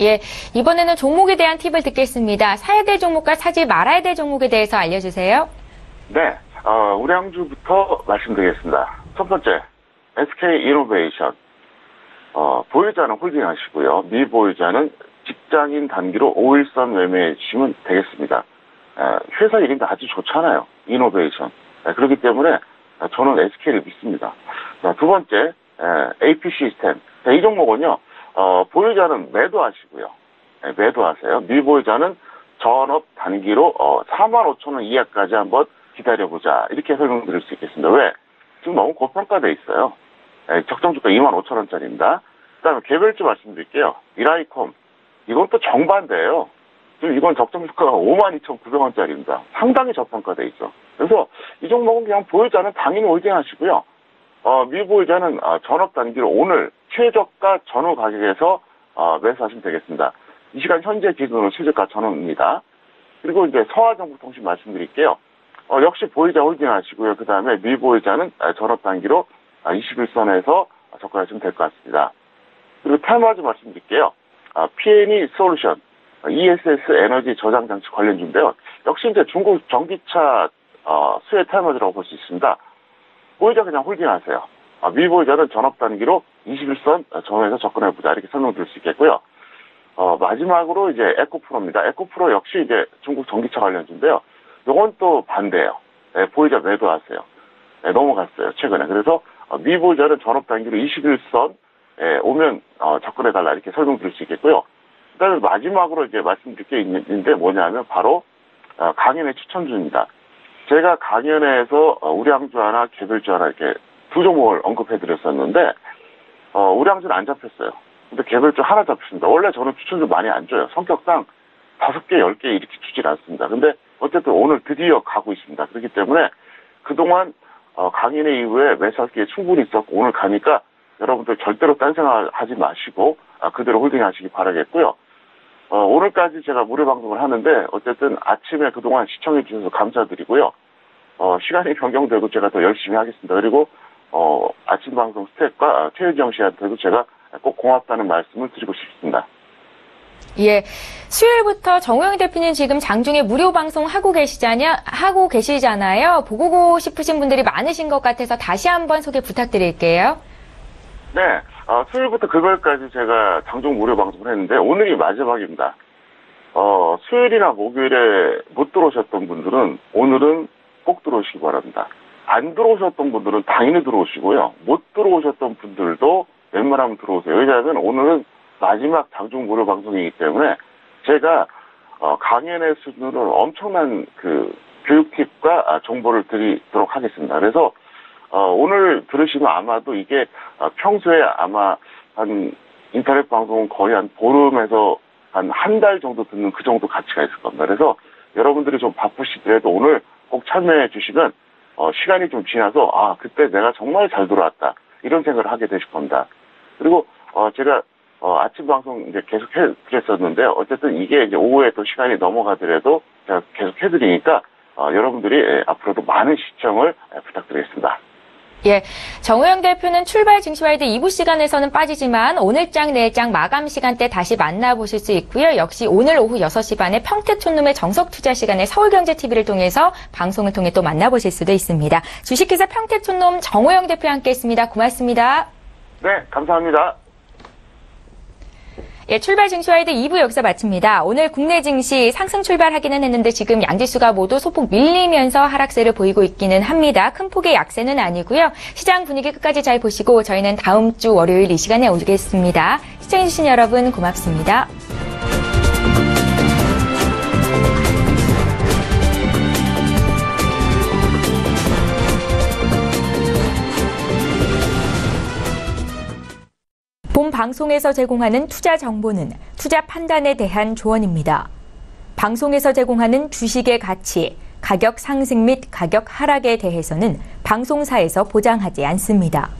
예, 이번에는 종목에 대한 팁을 듣겠습니다. 사야 될 종목과 사지 말아야 될 종목에 대해서 알려주세요. 네, 우량주부터 말씀드리겠습니다. 첫 번째, SK이노베이션. 보유자는 홀딩하시고요. 미보유자는 직장인 단기로 5일선 매매해 주시면 되겠습니다. 회사 이름도 아주 좋잖아요. 이노베이션. 그렇기 때문에 저는 SK를 믿습니다. 두 번째, AP 시스템. 이 종목은요, 보유자는 매도하시고요. 매도하세요. 미보유자는 전업 단기로 45,000원 이하까지 한번 기다려보자. 이렇게 설명드릴 수 있겠습니다. 왜? 지금 너무 고평가돼 있어요. 적정 주가 25,000원짜리입니다. 그 다음에 개별주 말씀드릴게요. 미라이콤. 이건 또 정반대예요. 지금 이건 적정 주가가 52,900원짜리입니다. 상당히 저평가돼 있죠. 그래서 이 종목은 그냥 보유자는 당연히 홀딩하시고요. 미보유자는 전업 단기로 오늘 최저가 전후 가격에서 매수하시면 되겠습니다. 이 시간 현재 기준으로 최저가 전후입니다. 그리고 이제 서화정보통신 말씀드릴게요. 역시 보유자 홀딩하시고요. 그 다음에 미보유자는 전업 단기로 21선에서 접근하시면 될 것 같습니다. 그리고 테마주 말씀드릴게요. P&E 솔루션, ESS 에너지 저장 장치 관련주인데요. 역시 이제 중국 전기차 수혜 테마주라고 볼 수 있습니다. 보유자 그냥 홀딩하세요. 미보유자는 전업 단기로 21선 전후에서 접근해보자 이렇게 설명드릴 수 있겠고요. 마지막으로 이제 에코프로입니다. 에코프로 역시 이제 중국 전기차 관련주인데요. 요건 또 반대예요. 보유자 매도하세요. 넘어갔어요 최근에. 그래서 미보유자는 전업 단기로 21선 오면 접근해달라 이렇게 설명드릴 수 있겠고요. 그다음에 마지막으로 이제 말씀드릴 게 있는데 뭐냐면 바로 강연의 추천주입니다. 제가 강연회에서 우량주 하나, 개별주 하나 이렇게 두 종목을 언급해드렸었는데 우량주는 안 잡혔어요. 근데 개별주 하나 잡혔습니다. 원래 저는 추천주 많이 안 줘요. 성격상 5개, 10개 이렇게 주질 않습니다. 근데 어쨌든 오늘 드디어 가고 있습니다. 그렇기 때문에 그동안 강연회 이후에 매수할 기회 충분히 있었고 오늘 가니까 여러분들 절대로 딴 생각하지 마시고 그대로 홀딩하시기 바라겠고요. 오늘까지 제가 무료 방송을 하는데 어쨌든 아침에 그동안 시청해 주셔서 감사드리고요. 시간이 변경되고 제가 더 열심히 하겠습니다. 그리고 아침 방송 스태프과 최유정 씨한테도 제가 꼭 고맙다는 말씀을 드리고 싶습니다. 예, 수요일부터 정우영 대표님 지금 장중에 무료 방송 하고 계시잖아요. 보고 싶으신 분들이 많으신 것 같아서 다시 한번 소개 부탁드릴게요. 네, 수요일부터 금요일까지 제가 장중 무료 방송을 했는데 오늘이 마지막입니다. 수요일이나 목요일에 못 들어오셨던 분들은 오늘은 꼭 들어오시기 바랍니다. 안 들어오셨던 분들은 당연히 들어오시고요. 못 들어오셨던 분들도 웬만하면 들어오세요. 왜냐하면 오늘은 마지막 장중 무료 방송이기 때문에 제가 강연의 수준으로 엄청난 그 교육 팁과 정보를 드리도록 하겠습니다. 그래서 오늘 들으시면 아마도 이게 평소에 아마 한 인터넷 방송은 거의 한 보름에서 한 달 정도 듣는 그 정도 가치가 있을 겁니다. 그래서 여러분들이 좀 바쁘시더라도 오늘 꼭 참여해 주시면 시간이 좀 지나서 그때 내가 정말 잘 돌아왔다 이런 생각을 하게 되실 겁니다. 그리고 제가 아침 방송 이제 계속 해드렸었는데 어쨌든 이게 이제 오후에 또 시간이 넘어가더라도 제가 계속 해드리니까 여러분들이 앞으로도 많은 시청을 부탁드리겠습니다. 예, 정호영 대표는 출발 증시와이드 2부 시간에서는 빠지지만 오늘장 내일장 마감 시간대 다시 만나보실 수 있고요. 역시 오늘 오후 6시 반에 평택촌놈의 정석투자 시간에 서울경제TV를 통해서 방송을 통해 또 만나보실 수도 있습니다. 주식회사 평택촌놈 정호영 대표와 함께했습니다. 고맙습니다. 네, 감사합니다. 예, 출발 증시와이드 2부 여기서 마칩니다. 오늘 국내 증시 상승 출발하기는 했는데 지금 양지수가 모두 소폭 밀리면서 하락세를 보이고 있기는 합니다. 큰 폭의 약세는 아니고요. 시장 분위기 끝까지 잘 보시고 저희는 다음 주 월요일 이 시간에 오겠습니다. 시청해주신 여러분 고맙습니다. 본 방송에서 제공하는 투자 정보는 투자 판단에 대한 조언입니다. 방송에서 제공하는 주식의 가치, 가격 상승 및 가격 하락에 대해서는 방송사에서 보장하지 않습니다.